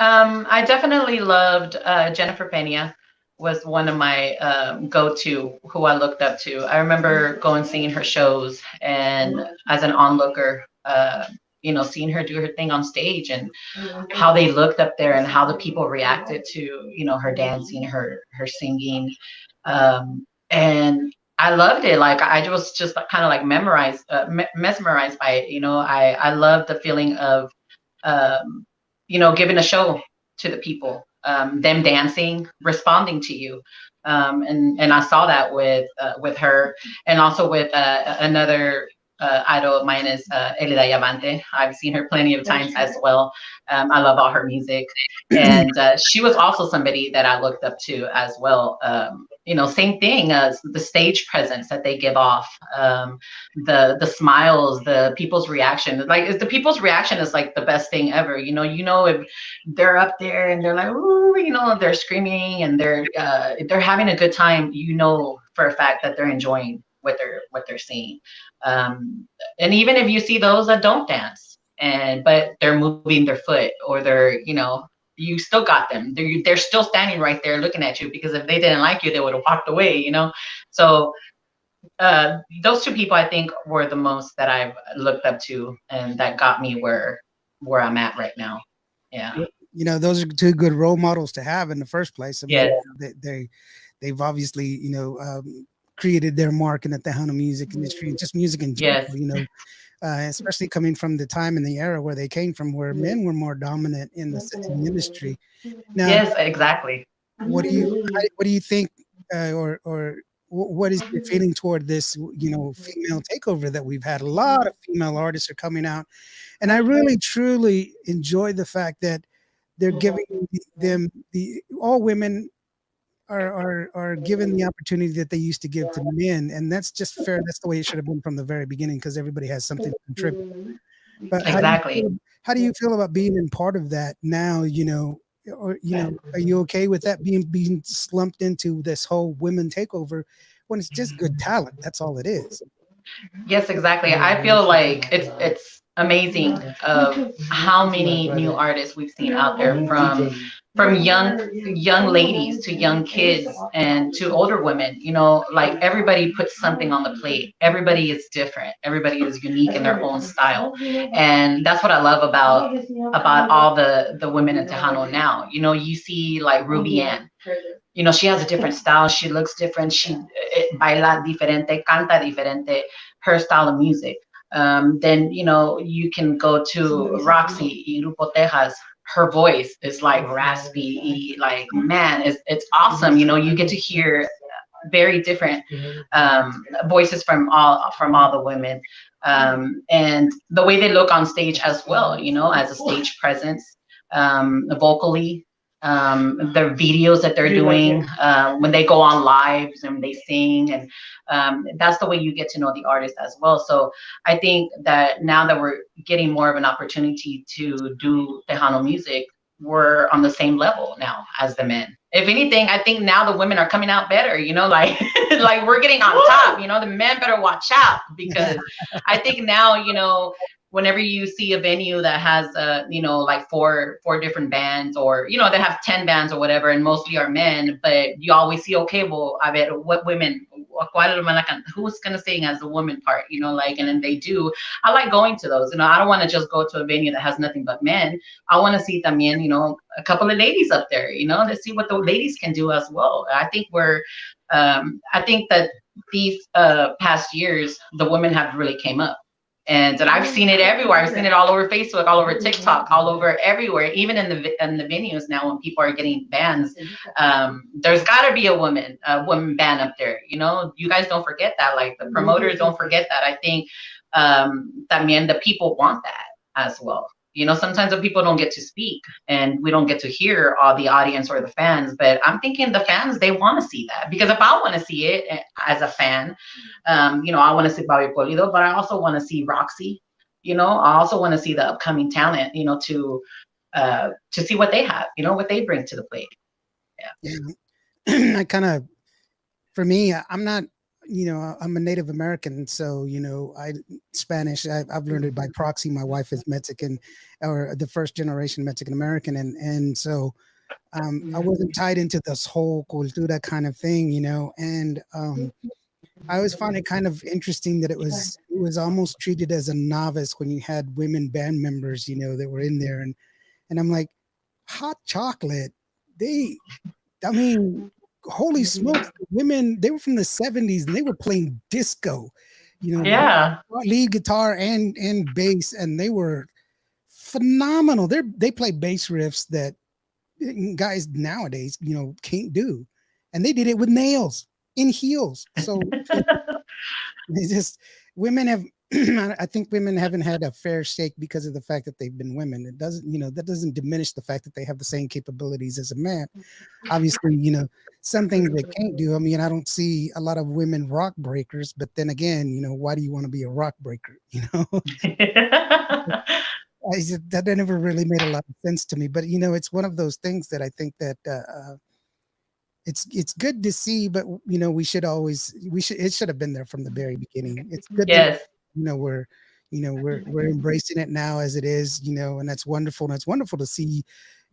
I definitely loved Jennifer Pena was one of my go-to who I looked up to. I remember going seeing her shows and as an onlooker, seeing her do her thing on stage and how they looked up there and how the people reacted to her dancing, her singing, and I loved it. Like I was just kind of like mesmerized by it. I love the feeling of um, giving a show to the people, them dancing, responding to you. And I saw that with her, and also with another idol of mine is Elida Yavante. I've seen her plenty of times as well. I love all her music, and she was also somebody that I looked up to as well. Same thing as the stage presence that they give off, the smiles, the people's reaction. Like the people's reaction is like the best thing ever. If they're up there and they're like, ooh, they're screaming and they're having a good time, for a fact that they're enjoying what they're seeing. And even if you see those that don't dance but they're moving their foot or you still got them. They're still standing right there looking at you, because if they didn't like you, they would have walked away. So those two people I think were the most that I've looked up to and that got me where I'm at right now. Yeah. Those are two good role models to have in the first place. I mean, Yes. they've obviously created their mark in the Tejano music industry and just music in general. Yes. Especially coming from the time and the era where they came from, where men were more dominant in the industry. Now, Yes, exactly. what do you think, or what is your feeling toward this, female takeover that we've had? A lot of female artists are coming out, and I really truly enjoy the fact that they're giving them the all women are given the opportunity that they used to give to men, and that's just fair. That's the way it should have been from the very beginning, because everybody has something to contribute. But Exactly. how do you feel about being in part of that now? Or are you okay with that being slumped into this whole women takeover when it's just good talent? That's all it is. Yes, exactly. I feel like it's amazing of how many new artists we've seen out there, from young ladies to young kids and to older women. Like everybody puts something on the plate. Everybody is different. Everybody is unique in their own style, and that's what I love about all the women in Tejano now. You see like Ruby Ann. She has a different style. She looks different. She baila diferente, canta diferente, her style of music. Then, you can go to Roxy, Grupo Tejas. Her voice is like raspy, like, man, it's awesome. You get to hear very different voices from all the women, and the way they look on stage as well. As a stage presence, vocally, the videos that they're doing when they go on lives and they sing, and that's the way you get to know the artist as well. So I think that now that we're getting more of an opportunity to do Tejano music, we're on the same level now as the men. If anything, I think now the women are coming out better, like like we're getting on top. The men better watch out, because I think now, whenever you see a venue that has like four different bands, or they have 10 bands or whatever, and mostly are men, but you always see, okay, well, I bet what women, who's gonna sing as the woman part, like, and then they do. I like going to those. I don't want to just go to a venue that has nothing but men. I want to see también, a couple of ladies up there, to see what the ladies can do as well. I think that these past years, the women have really came up. And I've seen it everywhere. I've seen it all over Facebook, all over TikTok, all over everywhere. Even in the venues now, when people are getting bands, there's got to be a woman band up there. You guys don't forget that. Like the promoters don't forget that. I think también the people want that as well. Sometimes the people don't get to speak and we don't get to hear all the audience or the fans, but I'm thinking the fans, they want to see that, because if I want to see it as a fan, I want to see Bobby Polido, but I also want to see Roxy, I also want to see the upcoming talent, to see what they have, what they bring to the plate. Yeah. I kind of, for me, I'm not, I'm a Native American, so I Spanish. I've learned it by proxy. My wife is Mexican, or the first generation Mexican American, and so I wasn't tied into this whole cultura kind of thing, and I always found it kind of interesting that it was almost treated as a novice when you had women band members, that were in there, and I'm like, hot chocolate. They, I mean, holy smokes, the women, they were from the 70s and they were playing disco, Yeah. lead guitar and bass, and they were phenomenal. They play bass riffs that guys nowadays, can't do. And they did it with nails in heels. So they just women have I think women haven't had a fair shake because of the fact that they've been women. It doesn't, that doesn't diminish the fact that they have the same capabilities as a man. Obviously, some things they can't do. I mean, I don't see a lot of women rock breakers, but then again, why do you want to be a rock breaker? That never really made a lot of sense to me. But it's one of those things that I think that it's good to see, but it should have been there from the very beginning. It's good that Yes. we're we're embracing it now as it is, and that's wonderful. And it's wonderful to see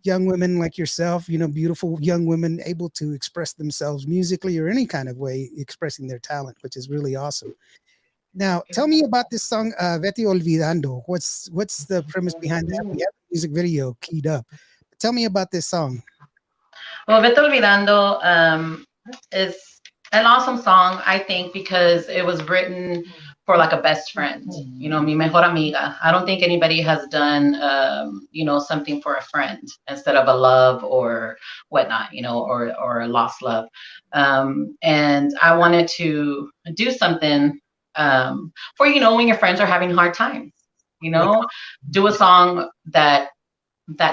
young women like yourself, beautiful young women able to express themselves musically or any kind of way, expressing their talent, which is really awesome. Now, tell me about this song, Vete Olvidando. What's the premise behind that? We have a music video keyed up. Tell me about this song. Well, Vete Olvidando is an awesome song, I think, because it was written for like a best friend, mi mejor amiga. I don't think anybody has done, something for a friend instead of a love or whatnot, or a lost love. And I wanted to do something for, when your friends are having hard times, do a song that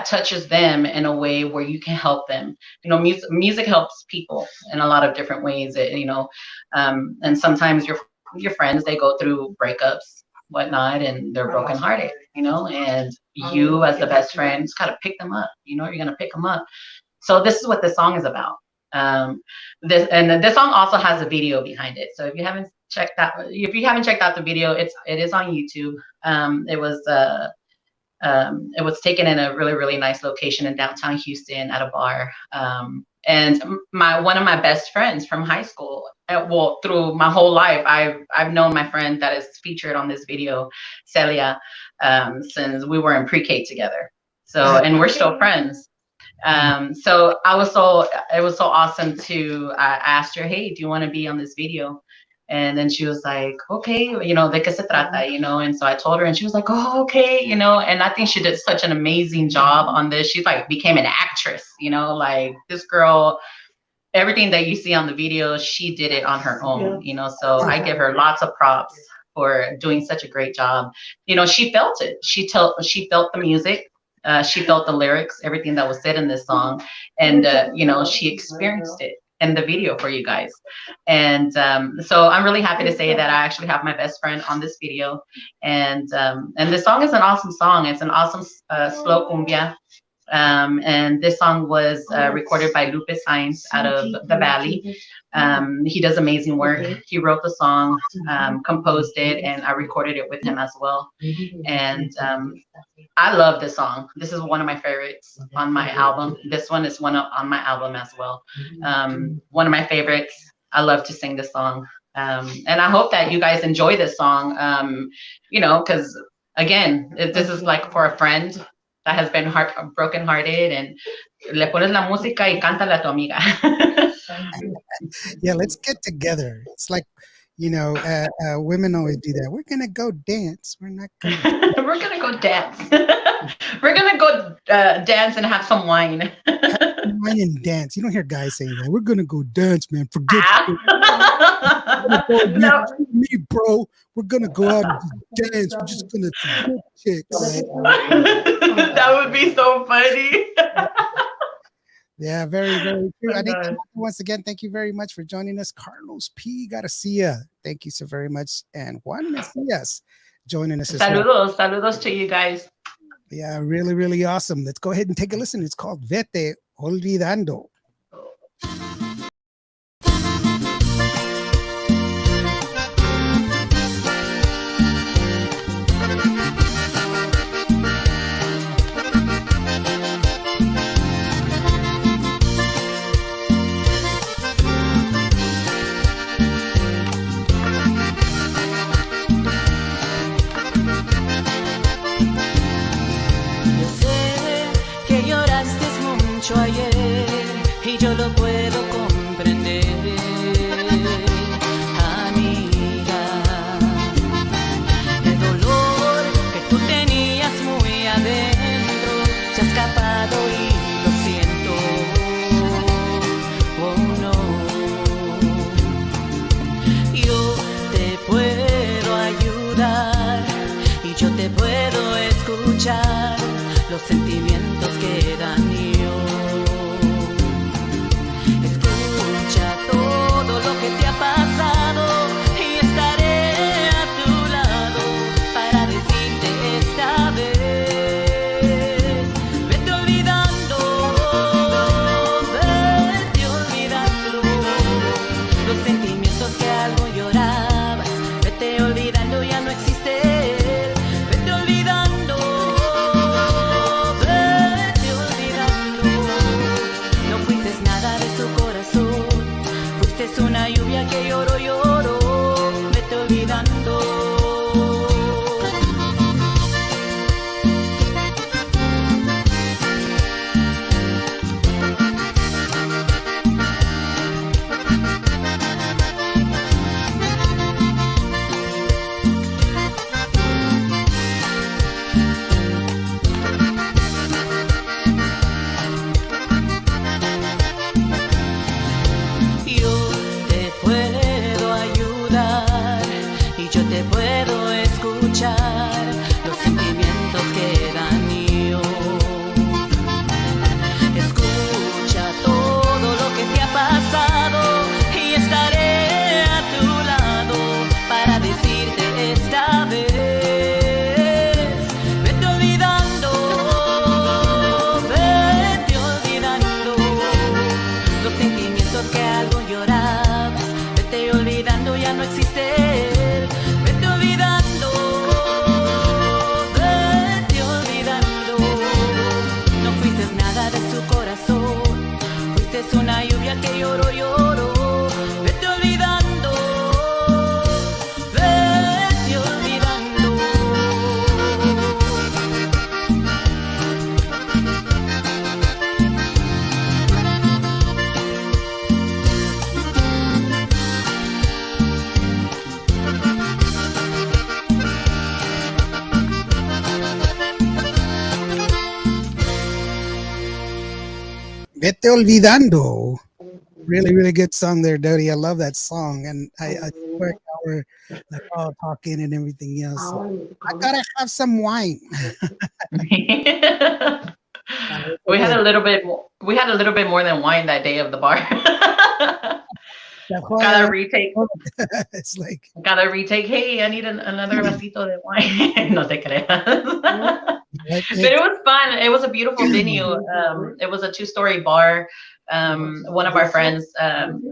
touches them in a way where you can help them. Music helps people in a lot of different ways. And sometimes your friends, they go through breakups, whatnot, and they're brokenhearted. And you as the best friend just gotta pick them up. You're gonna pick them up. So this is what this song is about. This song also has a video behind it. So if you haven't checked out the video, it is on YouTube. It was taken in a really, really nice location in downtown Houston at a bar. And one of my best friends from high school, well, through my whole life, I've known my friend that is featured on this video, Celia, since we were in pre-K together. So, and we're still friends. So it was so awesome I asked her, hey, do you want to be on this video? And then she was like, okay, de qué se trata, and so I told her, and she was like, oh, okay, and I think she did such an amazing job on this. She's like became an actress, like this girl, everything that you see on the video, she did it on her own, so I give her lots of props for doing such a great job. She felt it. She felt the music. She felt the lyrics, everything that was said in this song, and she experienced it in the video for you guys. And so I'm really happy to say that I actually have my best friend on this video, and this song is an awesome song. It's an awesome slow cumbia. And this song was recorded by Lupe Sainz out of the Valley. He does amazing work. He wrote the song, composed it, and I recorded it with him as well. And I love this song. This is one of my favorites on my album. This one is on my album as well. One of my favorites. I love to sing this song. And I hope that you guys enjoy this song, because again, this is like for a friend that has been brokenhearted, and le pones la música y cántala a tu amiga. Yeah, let's get together. It's like, women always do that. We're gonna go dance. We're not gonna. We're gonna go dance. We're gonna go dance and have some wine. Wine and dance. You don't hear guys saying that. We're gonna go dance, man. Forget No. me, bro. We're gonna go out and just dance. We're just gonna forget chicks. That would be so funny. Yeah, very, very true. I think once again, thank you very much for joining us, Carlos P. Garcia. Thank you so very much, and Juan Messias joining us as well. Saludos to you guys. Yeah, really, really awesome. Let's go ahead and take a listen. It's called Vete Olvidando. Yo sé que lloraste mucho ayer y yo lo puedo comprender, amiga. El dolor que tú tenías muy adentro se ha escapado y lo siento. Oh no, yo te puedo ayudar y yo te puedo escuchar los sentimientos que dan yo. Escucha todo lo que te ha pasado y estaré a tu lado para decirte esta vez. Vete olvidando los sentimientos que algo llorabas. Vete olvidando, ya no existe él. Vete olvidando. No fuiste nada de su corazón. Fuiste una lluvia que lloro, lloro. Vete olvidando. Yo te puedo ayudar y yo te puedo escuchar los sentimientos que dan yo. Escucha todo lo que te ha pasado y estaré a tu lado para decirte esta vez. Vete olvidando los sentimientos que algo llorabas. Vete olvidando, ya no existe él. Vete olvidando. No fuiste nada de su corazón. Fuiste una lluvia que lloro, lloro. Vete olvidando. Vete olvidando. Vete Olvidando. Really, really good song there, Dody. I love that song. And I swear we're like all talking and everything else. So I gotta have some wine. We had a little bit. We had a little bit more than wine that day of the bar. That's why Gotta retake. it's like Gotta retake. Hey, I need another vasito de wine. No te creas. But it was fun. It was a beautiful venue. It was a 2-story bar. One of our friends,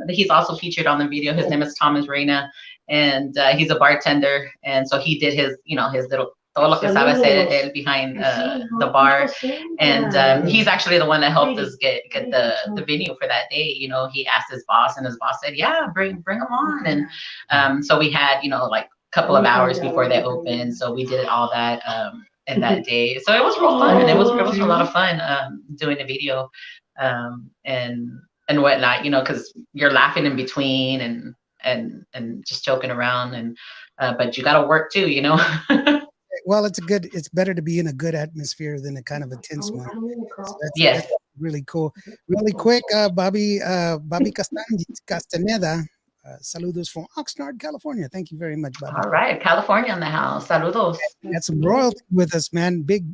he's also featured on the video. His name is Thomas Reyna, and he's a bartender. And so he did his, his little todo lo que sabe hacer él behind the bar. And he's actually the one that helped us get the venue for that day. He asked his boss, and his boss said, "Yeah, bring them on." And so we had, like a couple of hours before they opened. So we did all that. In that day, so it was real fun, and it was a lot of fun doing the video and whatnot, because you're laughing in between and just joking around, and but you got to work too, Well, it's better to be in a good atmosphere than a kind of a tense one. So Yes. that's really cool. Really quick, Bobby Castaneda. Saludos from Oxnard, California. Thank you very much, Bobby. All right, California in the house. Saludos. Got some royalty with us, man. Big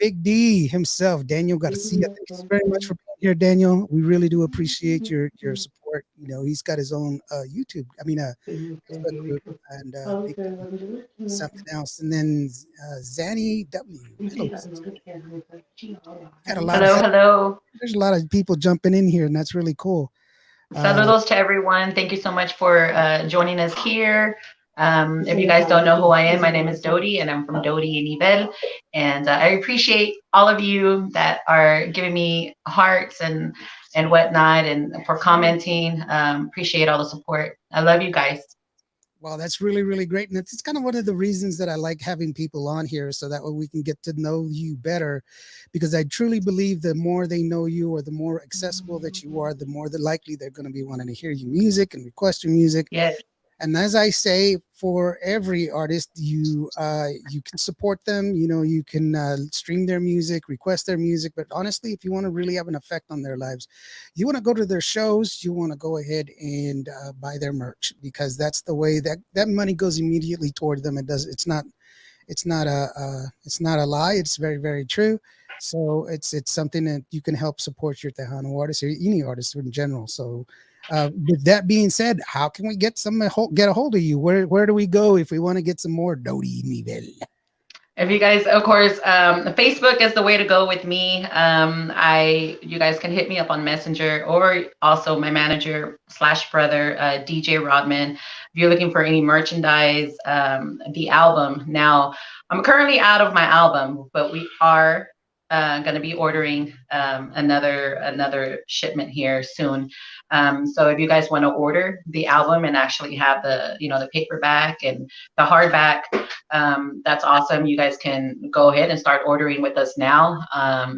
Big D himself, Daniel Garcia. Thank you very much for being here, Daniel. We really do appreciate your support. You know, he's got his own YouTube. I mean, Facebook group, and Big D something else. And then Zanny W. Hello. Got a lot of Hello, hello. there's a lot of people jumping in here, and that's really cool. Saludos to everyone. Thank you so much for joining us here. If you guys don't know who I am, my name is Dody, and I'm from Dody Y Nivel. And I appreciate all of you that are giving me hearts and whatnot, and for commenting. Appreciate all the support. I love you guys. Well, that's really, really great. And it's kind of one of the reasons that I like having people on here so that way we can get to know you better. Because I truly believe the more they know you or the more accessible that you are, the more likely they're going to be wanting to hear your music and request your music. Yes. And as I say, for every artist, you can support them. You know, you can stream their music, request their music. But honestly, if you want to really have an effect on their lives, you want to go to their shows. You want to go ahead and buy their merch, because that's the way that money goes immediately toward them. It's not a lie. It's very, very true. So it's something that you can help support your Tejano artists or any artist in general. So with that being said, how can we get a hold of you? Where do we go if we want to get some more Dody Nivel? If you guys, of course, Facebook is the way to go with me. You guys can hit me up on Messenger, or also my manager / brother, DJ Rodman. If you're looking for any merchandise, the album. Now, I'm currently out of my album, but we are going to be ordering another shipment here soon. So if you guys want to order the album and actually have the paperback and the hardback, that's awesome. You guys can go ahead and start ordering with us now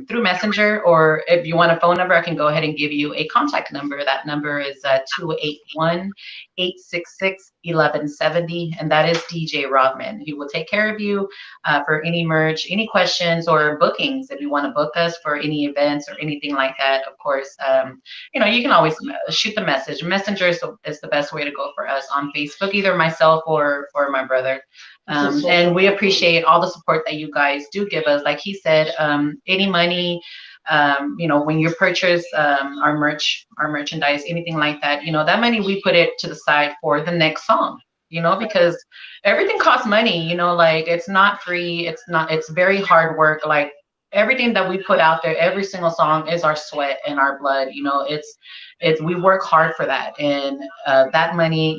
through Messenger, or if you want a phone number, I can go ahead and give you a contact number. That number is 281-866-1170, and that is DJ Rodman. He will take care of you for any merch, any questions, or bookings. If you want to book us for any events or anything like that, of course, you can always shoot the message. Messenger is the best way to go for us on Facebook, either myself or my brother. And we appreciate all the support that you guys do give us. Like he said, any money, when you purchase our merchandise, anything like that, that money, we put it to the side for the next song, because everything costs money, like it's not free. It's very hard work. Like everything that we put out there, every single song is our sweat and our blood. We work hard for that, and that money,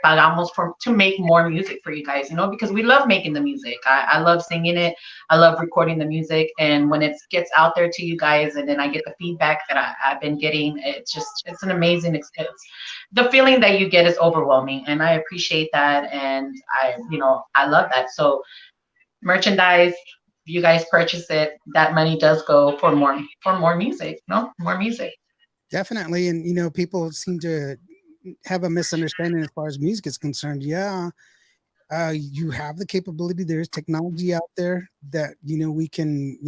pagamos to make more music for you guys, because we love making the music. I love singing it. I love recording the music, and when it gets out there to you guys, and then I get the feedback that I've been getting, it's an amazing experience. The feeling that you get is overwhelming, and I appreciate that, and I love that. So merchandise, if you guys purchase it, that money does go for more music. More music. Definitely. And people seem to have a misunderstanding as far as music is concerned. Yeah, you have the capability. There's technology out there that we can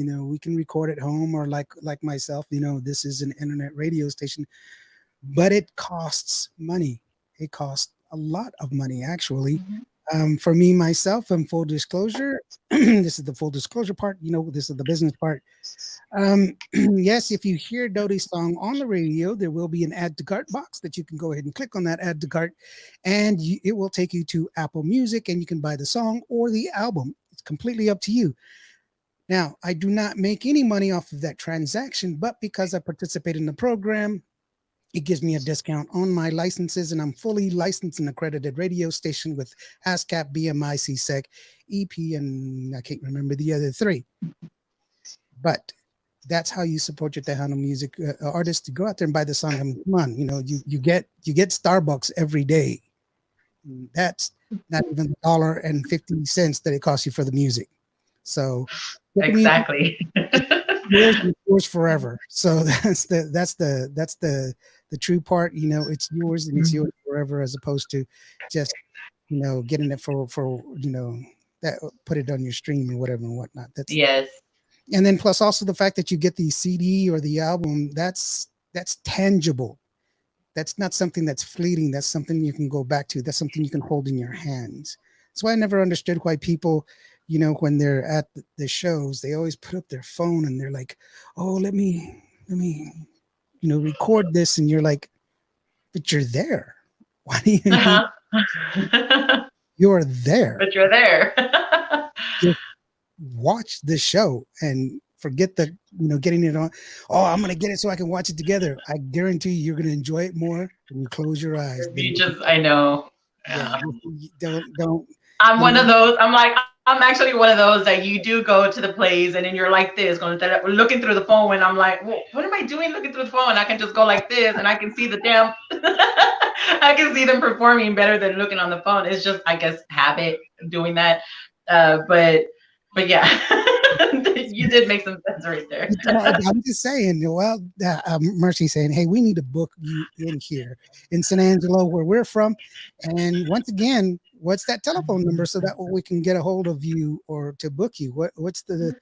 record at home, or like myself. This is an internet radio station, but it costs money. It costs a lot of money, actually. Mm-hmm. For me, myself, and full disclosure, this is the full disclosure part. This is the business part. Yes, if you hear Dody's song on the radio, there will be an add to cart box that you can go ahead and click on that add to cart, and it will take you to Apple Music, and you can buy the song or the album. It's completely up to you. Now, I do not make any money off of that transaction, but because I participate in the program, it gives me a discount on my licenses, and I'm fully licensed and accredited radio station with ASCAP, BMI, CSEC, EP, and I can't remember the other three. But that's how you support your Tejano music artists, to go out there and buy the song. I mean, come on, you get Starbucks every day. That's not even $1.50 that it costs you for the music. So exactly, yours forever. So that's the true part. It's yours, and it's yours forever, as opposed to just getting it for that, put it on your stream or whatever and whatnot. That's yes. And then plus also the fact that you get the CD or the album, that's tangible. That's not something that's fleeting. That's something you can go back to. That's something you can hold in your hands. That's why I never understood why people, when they're at the shows, they always put up their phone and they're like, "Oh, let me record this," and you're like, "But you're there. Why do you need? Uh-huh. You're there. But you're there. Just watch the show and forget the getting it on. Oh, I'm gonna get it so I can watch it together. I guarantee you're gonna enjoy it more when you close your eyes. You just, I know. Yeah, Yeah. don't I'm you one know of those. I'm like, I'm actually one of those that you do go to the plays and then you're like this, going looking through the phone, and I'm like, well, what am I doing looking through the phone? I can just go like this, and I can see the damn, I can see them performing better than looking on the phone. It's just, I guess, habit doing that. But yeah, you did make some sense right there. I'm just saying, well, Mercy saying, hey, we need to book you in here in San Angelo, where we're from. And once again, what's that telephone number so that we can get a hold of you or to book you? What's the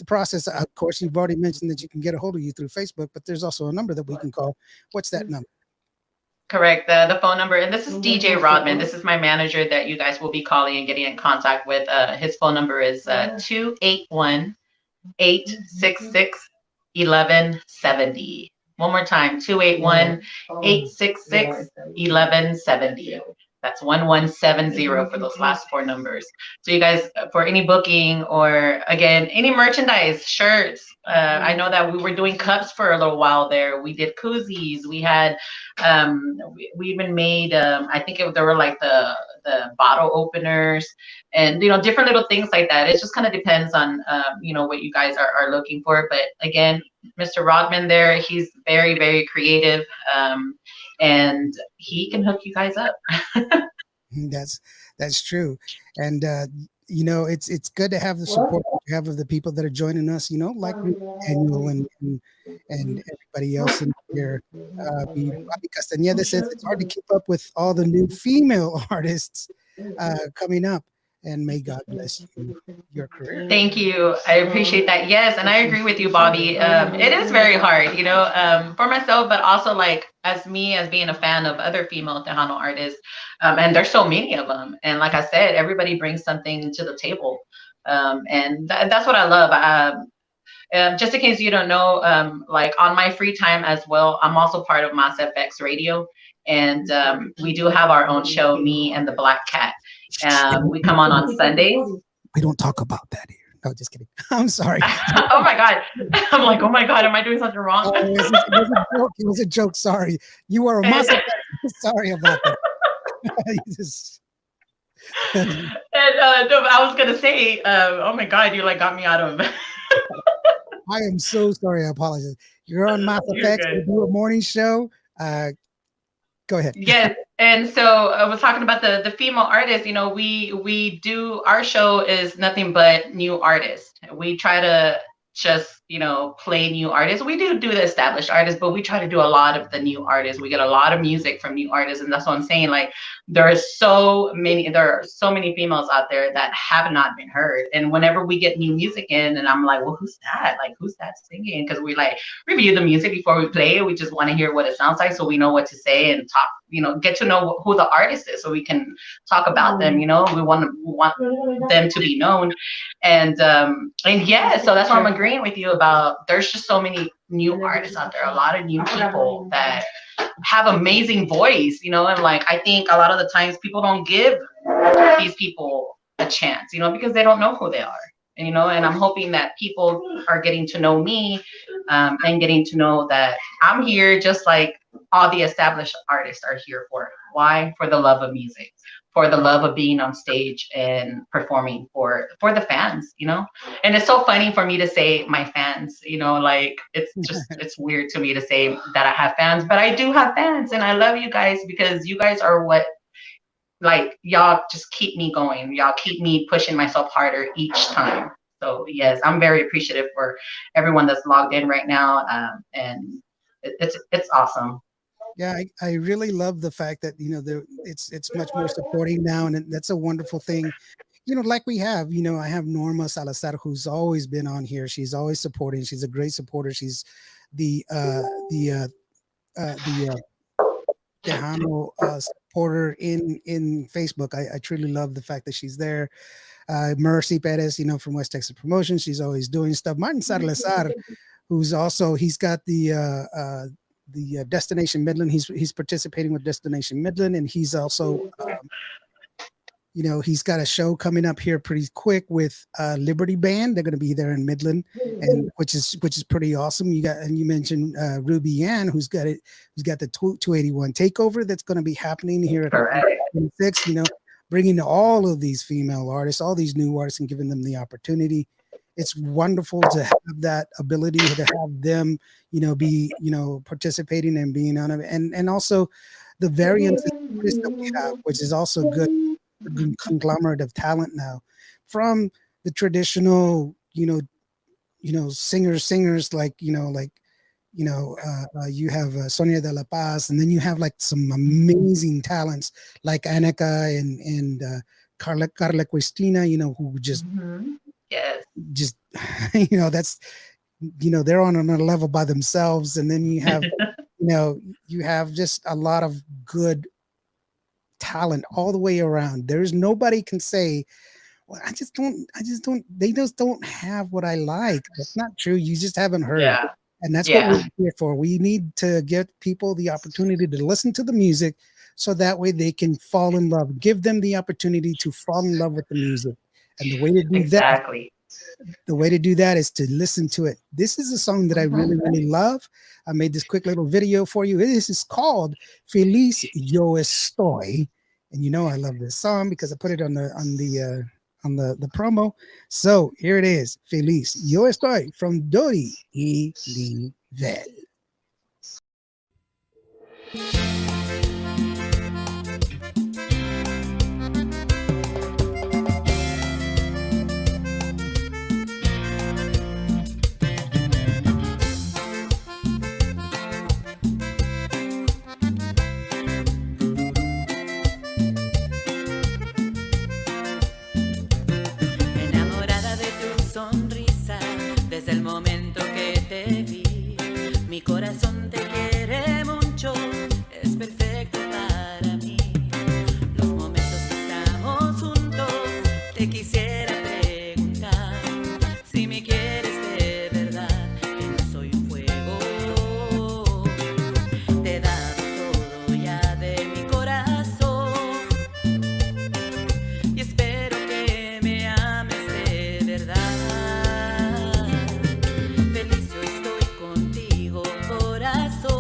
process? Of course, you've already mentioned that you can get a hold of you through Facebook, but there's also a number that we can call. What's that number? Correct. The phone number, and this is DJ Rodman. This is my manager that you guys will be calling and getting in contact with. His phone number is 281 866 1170. One more time, 281 866 1170. That's 1170 for those last four numbers. So you guys, for any booking or again, any merchandise, shirts. I know that we were doing cups for a little while there. We did koozies. We had, we even made, I think there were like the bottle openers and, different little things like that. It just kind of depends on, what you guys are looking for. But again, Mr. Rodman there, he's very, very creative. And he can hook you guys up. That's true. And it's good to have the support we have of the people that are joining us, like Daniel and everybody else in here. Bobby Castañeda says it's hard to keep up with all the new female artists coming up. And may God bless your career. Thank you. I appreciate that. Yes, and I agree with you, Bobby. It is very hard, for myself, but also like as being a fan of other female Tejano artists. And there's so many of them. And like I said, everybody brings something to the table. And that's what I love. Just in case you don't know, like on my free time as well, I'm also part of Mass FX Radio. And we do have our own show, Me and the Black Cat. We come on Sundays. We don't talk about that here. No, just kidding. I'm sorry. Oh my God. I'm like, oh my God, am I doing something wrong? It was a joke. Sorry. You are a muscle. Sorry about that. And no, I was gonna say, oh my God, you like got me out of. I am so sorry. I apologize. You're on Mass Effect. We do a morning show. Go ahead. Yes, and so I was talking about the female artists. We do, our show is nothing but new artists. We try to just play new artists. We do the established artists, but we try to do a lot of the new artists. We get a lot of music from new artists, and that's what I'm saying. Like there are so many females out there that have not been heard. And whenever we get new music in, and I'm like, well, who's that? Like, who's that singing? Because we like review the music before we play it. We just want to hear what it sounds like, so we know what to say and talk. Get to know who the artist is, so we can talk about them. We want them to be known. And yeah, so that's why I'm agreeing with you about there's just so many new artists out there, a lot of new people that have amazing voice, and like I think a lot of the times people don't give these people a chance, because they don't know who they are. And I'm hoping that people are getting to know me and getting to know that I'm here just like all the established artists are here for. Why? For the love of music, for the love of being on stage and performing for the fans, And it's so funny for me to say my fans, like it's just, it's weird to me to say that I have fans, but I do have fans, and I love you guys because you guys are what, like, y'all just keep me going. Y'all keep me pushing myself harder each time. So yes, I'm very appreciative for everyone that's logged in right now. And it's awesome. Yeah, I really love the fact that it's much more supporting now, and that's a wonderful thing. Like we have, I have Norma Salazar, who's always been on here. She's always supporting. She's a great supporter. She's the Tejano supporter in Facebook. I truly love the fact that she's there. Mercy Perez, from West Texas Promotions. She's always doing stuff. Martin Sarlazar, who's also, he's got the Destination Midland. He's participating with Destination Midland, and he's also he's got a show coming up here pretty quick with Liberty Band. They're going to be there in Midland, and which is pretty awesome. You mentioned Ruby Ann, who's got the 281 takeover that's going to be happening here at 26. Bringing all of these female artists, all these new artists, and giving them the opportunity. It's wonderful to have that ability to have them, be participating and being on it, and also the variants that we have, which is also good. Conglomerate of talent now, from the traditional singers like you have Sonia de la Paz, and then you have like some amazing talents like Annika and Carla Cristina, who just yes, just that's they're on another level by themselves. And then you have you have just a lot of good talent all the way around. There's nobody can say, well, they just don't have what I like. That's not true. You just haven't heard. yeah, And that's what we're here for. We need to give people the opportunity to listen to the music, so that way they can fall in love. Give them the opportunity to fall in love with the music. And the way to do that is to listen to it. This is a song that I really, really love. I made this quick little video for you. This is called Feliz Yo Estoy. And I love this song because I put it on the promo. So here it is. Feliz Yo Estoy from Dody Y Nivel. Desde el momento que te vi, mi corazón te quiere mucho, es perfecto para mí. Los momentos que estamos juntos, te quisiera preguntar si me quieres de verdad, que no soy un fuego. Te he dado todo ya de mi corazón y espero que me ames de verdad. Feliz yo estoy contigo, corazón.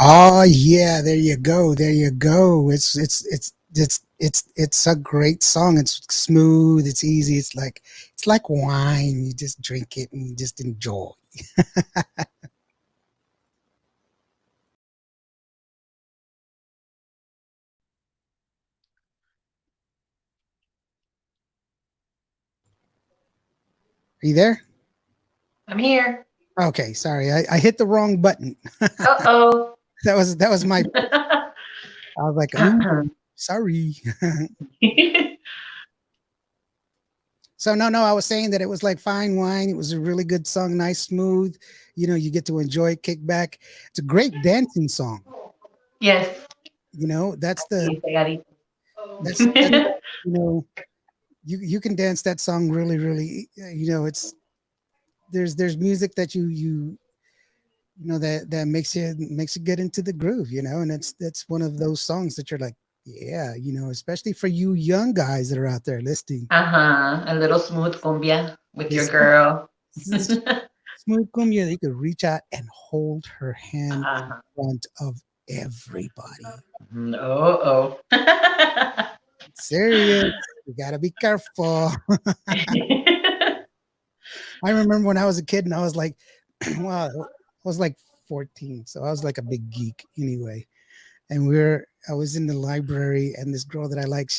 Oh yeah, there you go. There you go. It's a great song. It's smooth. It's easy. It's like wine. You just drink it and you just enjoy. Are you there? I'm here. Okay, sorry. I hit the wrong button. Uh-oh. That was my. I was like, oh, sorry. So no, I was saying that it was like fine wine. It was a really good song, nice, smooth. You get to enjoy it, kick back. It's a great dancing song. Yes. That's the Yes, I got it. that's you know you can dance that song really, really. It's there's music that that makes you get into the groove. And that's one of those songs that you're like, yeah, especially for you young guys that are out there listening. Uh-huh. A little smooth cumbia with your This girl. smooth cumbia, you could reach out and hold her hand in Uh-huh. front of everybody. Oh. Serious. You gotta be careful. I remember when I was a kid and I was like, wow, I was like 14. So I was like a big geek anyway. And I was in the library and this girl that I like,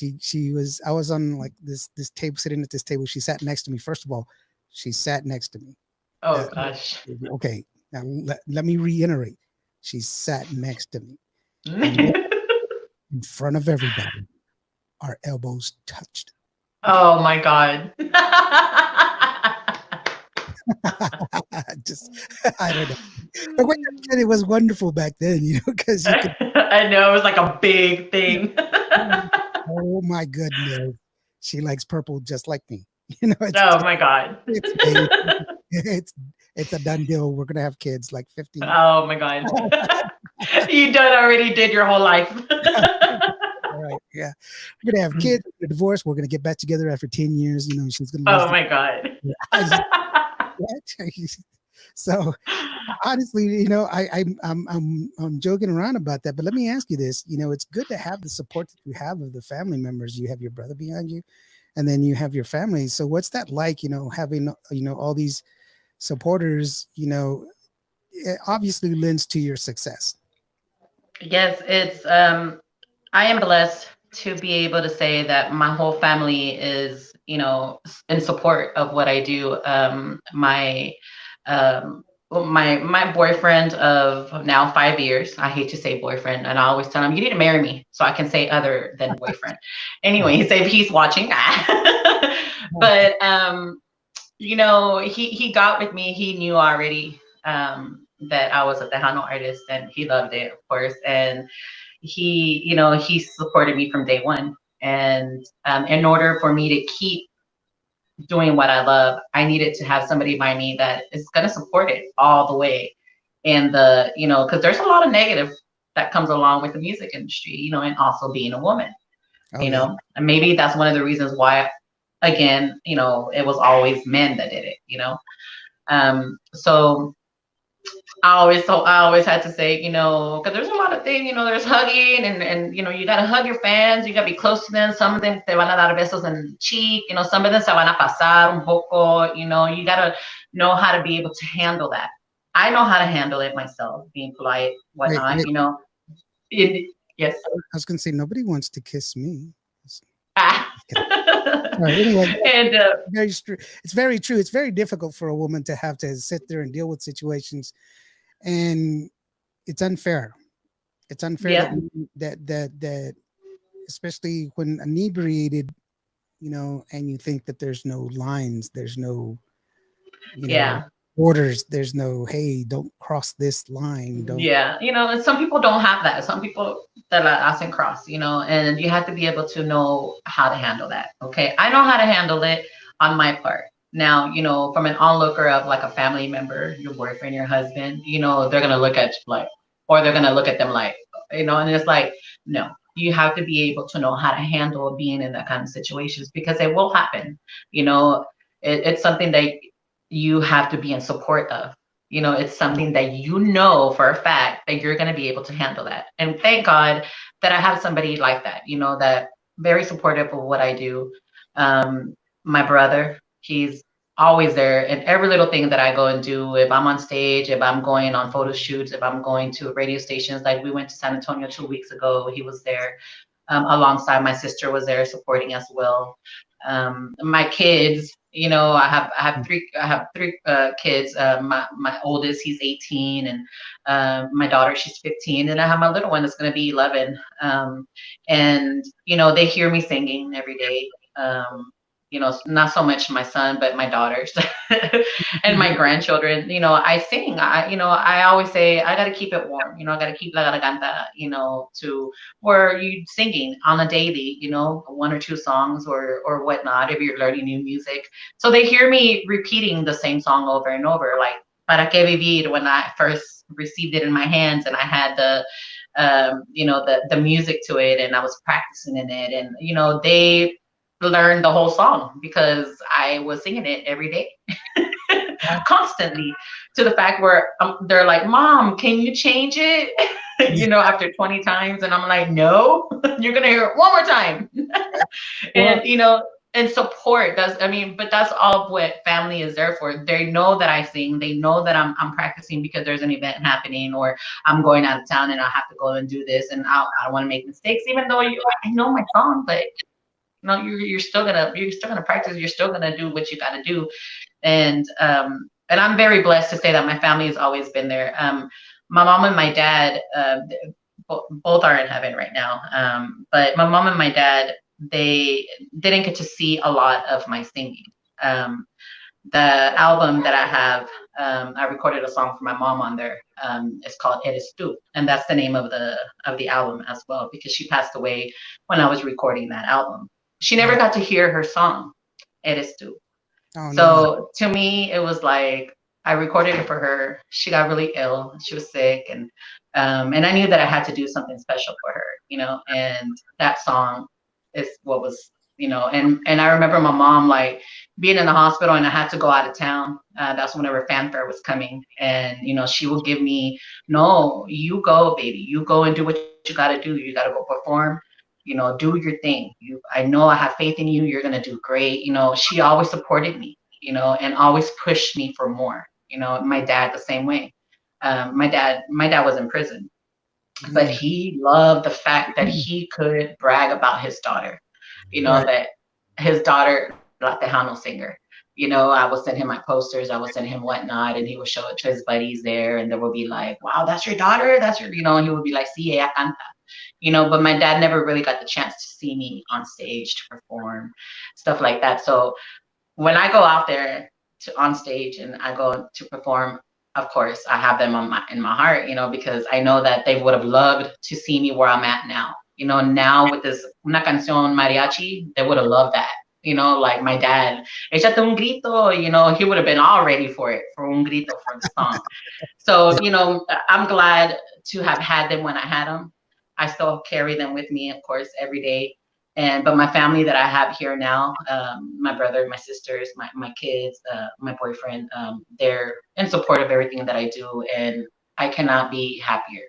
I was on like this table, sitting at this table. She sat next to me. First of all, she sat next to me. Oh That, gosh. okay. Now let me reiterate. She sat next to me and yet in front of everybody, our elbows touched. Oh my God. Just, I don't know. But when you're a kid, it was wonderful back then, because you could, I know it was like a big thing. oh my goodness, she likes purple just like me. Oh my God. It's made. It's it's a done deal. We're gonna have kids like 15. Oh my God. You done already did your whole life. All right, yeah. We're gonna have kids, we're gonna divorce, we're gonna get back together after 10 years. She's gonna lose Oh my God. so honestly, I'm joking around about that, but let me ask you this. It's good to have the support that you have of the family members. You have your brother behind you, and then you have your family. So what's that like, having all these supporters, it obviously lends to your success. Yes, I am blessed to be able to say that my whole family is, in support of what I do. My boyfriend of now 5 years. I hate to say boyfriend, and I always tell him you need to marry me so I can say other than boyfriend. Anyways, if he's watching, but he got with me. He knew already that I was a Tejano artist, and he loved it, of course, and he supported me from day one. And in order for me to keep doing what I love, I needed to have somebody by me that is going to support it all the way. And because there's a lot of negative that comes along with the music industry, and also being a woman, Oh yeah. and maybe that's one of the reasons why, again, it was always men that did it. So I always had to say, because there's a lot of things, there's hugging and you gotta hug your fans, you gotta be close to them. Some of them te van a dar besos en the cheek, some of them se van a pasar un poco, you gotta know how to be able to handle that. I know how to handle it myself, being polite, Wait, whatnot, wait. yes. I was gonna say nobody wants to kiss me. Ah. All right, anyway, And it's very true. It's very difficult for a woman to have to sit there and deal with situations, and it's unfair. It's unfair yeah, that especially when inebriated, and you think that there's no lines, there's no, yeah. orders, there's no, hey, don't cross this line, don't. Yeah, and some people don't have that. Some people that are ass and cross, and you have to be able to know how to handle that. Okay, I know how to handle it on my part. Now, from an onlooker of like a family member, your boyfriend, your husband, they're gonna look at you like, or they're gonna look at them like, and it's like, no, you have to be able to know how to handle being in that kind of situations because it will happen. It's something that you have to be in support of It's something that you know for a fact that you're going to be able to handle that. And thank God that I have somebody like that, that very supportive of what I do. My brother, he's always there in every little thing that I go and do. If I'm on stage, if I'm going on photo shoots, if I'm going to radio stations, like we went to San Antonio 2 weeks ago, he was there. Alongside my sister was there supporting as well. My kids, I have three kids. My oldest, he's 18, and my daughter, she's 15, and I have my little one that's going to be 11. And they hear me singing every day. Not so much my son, but my daughters and my grandchildren. I sing. I always say I got to keep it warm. I got to keep la garganta, to where you singing on a daily, one or two songs or whatnot if you're learning new music. So they hear me repeating the same song over and over, like "Para qué vivir" when I first received it in my hands, and I had the music to it, and I was practicing in it, and they learned the whole song because I was singing it every day. Constantly, to the fact where they're like, "Mom, can you change it?" After 20 times, and I'm like, "No, you're gonna hear it one more time." And and support does. But that's all what family is there for. They know that I sing. They know that I'm practicing because there's an event happening, or I'm going out of town and I have to go and do this, and I don't want to make mistakes, even though I know my song, but you're still gonna practice. You're still gonna do what you got to do. And I'm very blessed to say that my family has always been there. My mom and my dad, both are in heaven right now. But my mom and my dad, they didn't get to see a lot of my singing. The album that I have, I recorded a song for my mom on there. It's called Eres Tú, and that's the name of the album as well, because she passed away when I was recording that album. She never got to hear her song, Eres Tú. Oh, no. So to me, it was like I recorded it for her. She got really ill. She was sick, and I knew that I had to do something special for her, and that song is what was, and I remember my mom like being in the hospital and I had to go out of town. That's whenever fanfare was coming, and she would give me, "No, you go, baby, you go and do what you got to do. You got to go perform. Do your thing. I know I have faith in you. You're gonna do great." She always supported me, and always pushed me for more. My dad the same way. My dad was in prison, but he loved the fact that he could brag about his daughter. That his daughter, La Tejano singer. I would send him my posters, I would send him whatnot, and he would show it to his buddies there, and they would be like, "Wow, that's your daughter? That's your," and he would be like, "Sí, ella canta." But my dad never really got the chance to see me on stage to perform, stuff like that. So when I go out there on stage and I go to perform, of course, I have them in my heart, because I know that they would have loved to see me where I'm at now. Now with this Una Canción Mariachi, they would have loved that. Like my dad, échate un grito, he would have been all ready for it, for un grito, for the song. So, I'm glad to have had them when I had them. I still carry them with me, of course, every day. But my family that I have here now, my brother, my sisters, my kids, my boyfriend, they're in support of everything that I do, and I cannot be happier.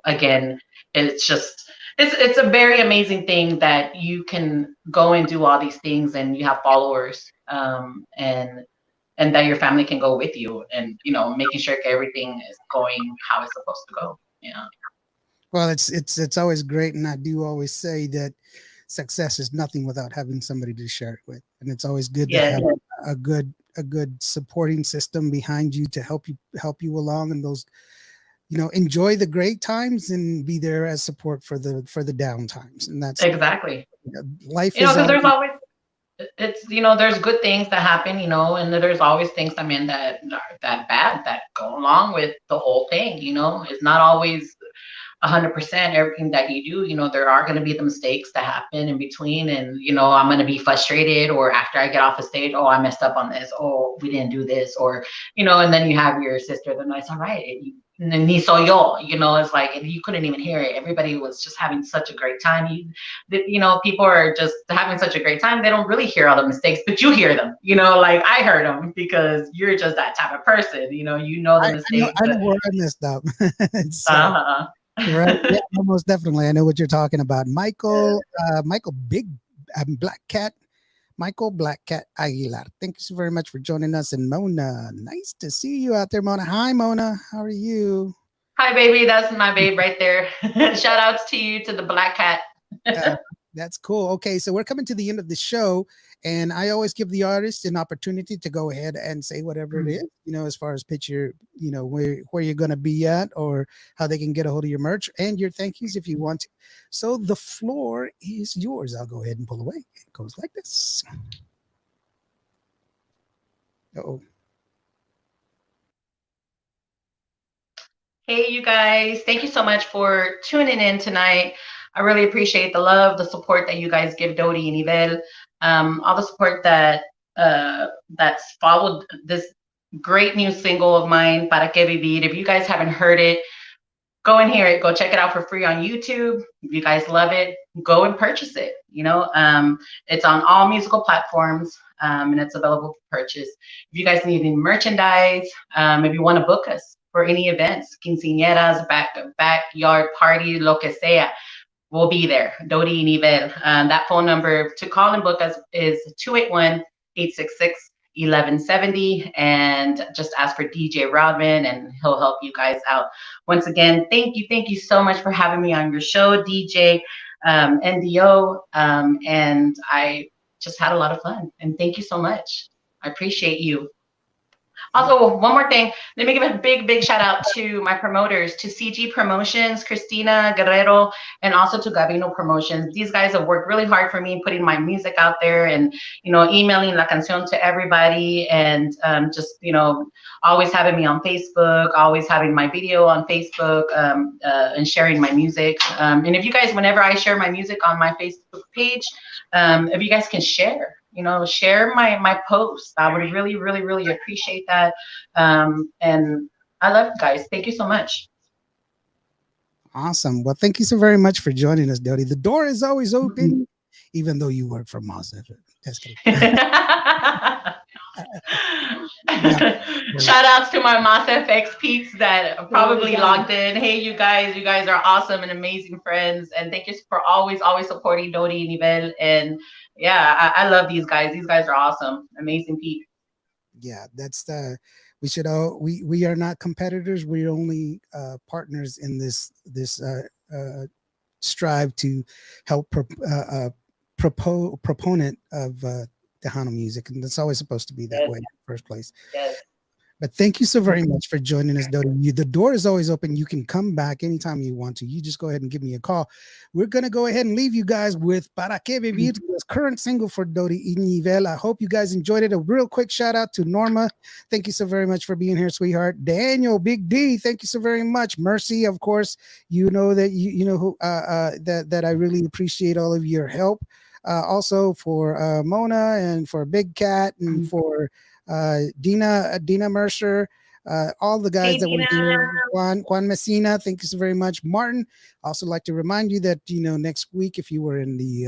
Again, it's a very amazing thing that you can go and do all these things, and you have followers, and that your family can go with you, and making sure everything is going how it's supposed to go. Yeah. Well, it's always great, and I do always say that success is nothing without having somebody to share it with, and it's always good to have a good supporting system behind you to help you along, and those, enjoy the great times and be there as support for the down times, and that's exactly life. Because there's always there's good things that happen, and there's always things that that bad that go along with the whole thing. It's not always 100% everything that you do. There are going to be the mistakes that happen in between, and I'm going to be frustrated, or after I get off the stage, "Oh, I messed up on this, oh, we didn't do this," or and then you have your sister, then it's all right, ni soy yo, it's like, and you couldn't even hear it. Everybody was just having such a great time. People are just having such a great time. They don't really hear all the mistakes, but you hear them, like I heard them because you're just that type of person, the mistakes. I know where I messed up. So, Uh-huh. right? Yeah, most definitely. I know what you're talking about. Michael Big Black Cat. Michael Black Cat Aguilar. Thank you so very much for joining us. And Mona, nice to see you out there, Mona. Hi, Mona. How are you? Hi, baby. That's my babe right there. Shout outs to you, to the Black Cat. That's cool. Okay, so we're coming to the end of the show, and I always give the artist an opportunity to go ahead and say whatever it is, as far as pitch your, where you're going to be at or how they can get a hold of your merch and your thank yous if you want to. So the floor is yours. I'll go ahead and pull away. It goes like this. Uh-oh. Hey, you guys. Thank you so much for tuning in tonight. I really appreciate the love, the support that you guys give Dody Y Nivel, all the support that's followed this great new single of mine, Para Que Vivir. If you guys haven't heard it, go and hear it. Go check it out for free on YouTube. If you guys love it, go and purchase it. It's on all musical platforms, and it's available for purchase. If you guys need any merchandise, if you want to book us for any events, quinceañeras, backyard party, lo que sea, we'll be there. Dody Y Nivel. That phone number to call and book us is 281-866-1170, and just ask for DJ Rodman and he'll help you guys out. Once again, thank you so much for having me on your show, DJ NDO, and I just had a lot of fun, and thank you so much. I appreciate you. Also, one more thing. Let me give a big shout out to my promoters, to CG Promotions, Cristina Guerrero, and also to Gabino Promotions. These guys have worked really hard for me, putting my music out there and, emailing La Canción to everybody, and just, always having me on Facebook, always having my video on Facebook, and sharing my music. And if you guys, whenever I share my music on my Facebook page, if you guys can share, share my posts, I would really appreciate that. And I love you guys. Thank you so much. Awesome. Well, thank you so very much for joining us, Dody. The door is always open, even though you work for Moss. That's good. Shout outs to my Moss FX peeps that probably logged in. Hey, you guys are awesome and amazing friends. And thank you for always supporting Dody Y Nivel. And yeah, I love these guys. These guys are awesome. Amazing people. Yeah, that's we should all, we are not competitors. We're only partners in this strive to help proponent of Tejano music, and it's always supposed to be that way in the first place. Yes. But thank you so very much for joining us, Dody. The door is always open. You can come back anytime you want to. You just go ahead and give me a call. We're going to go ahead and leave you guys with Para Que Vivir, this current single for Dody Y Nivel. I hope you guys enjoyed it. A real quick shout out to Norma. Thank you so very much for being here, sweetheart. Daniel, Big D, thank you so very much. Mercy, of course, you know that you know who that I really appreciate all of your help. Also for Mona and for Big Cat and for Dina Mercer, all the guys that were here. Juan Messina, thank you so very much. Martin, also like to remind you that next week, if you were in the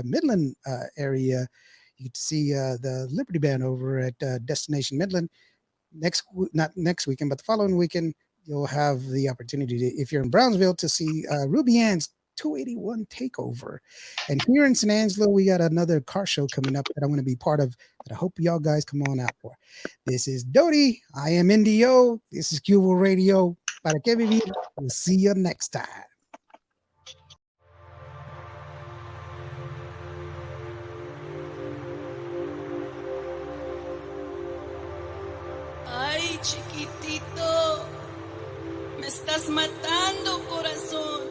Midland area, you get to see the Liberty Band over at Destination Midland. Not next weekend, but the following weekend, you'll have the opportunity to, if you're in Brownsville, to see Ruby Ann's 281 takeover. And here in San Angelo, we got another car show coming up that I'm going to be part of, that I hope y'all guys come on out for. This is Dody. I am NDO. This is Cubo Radio. Para Que Vivir. We'll see you next time. Ay, chiquitito, me estás matando, corazón.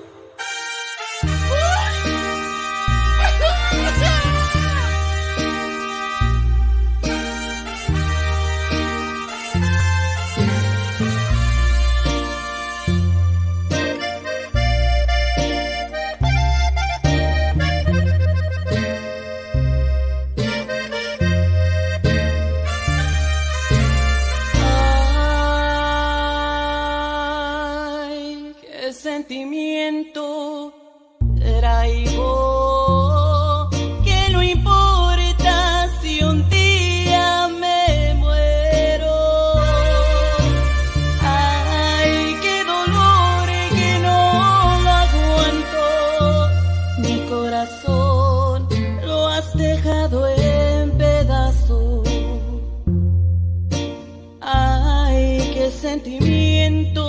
sentimiento traigo, que no importa si un día me muero. Ay, qué dolor que no lo aguanto. Mi corazón lo has dejado en pedazos. Ay, qué sentimiento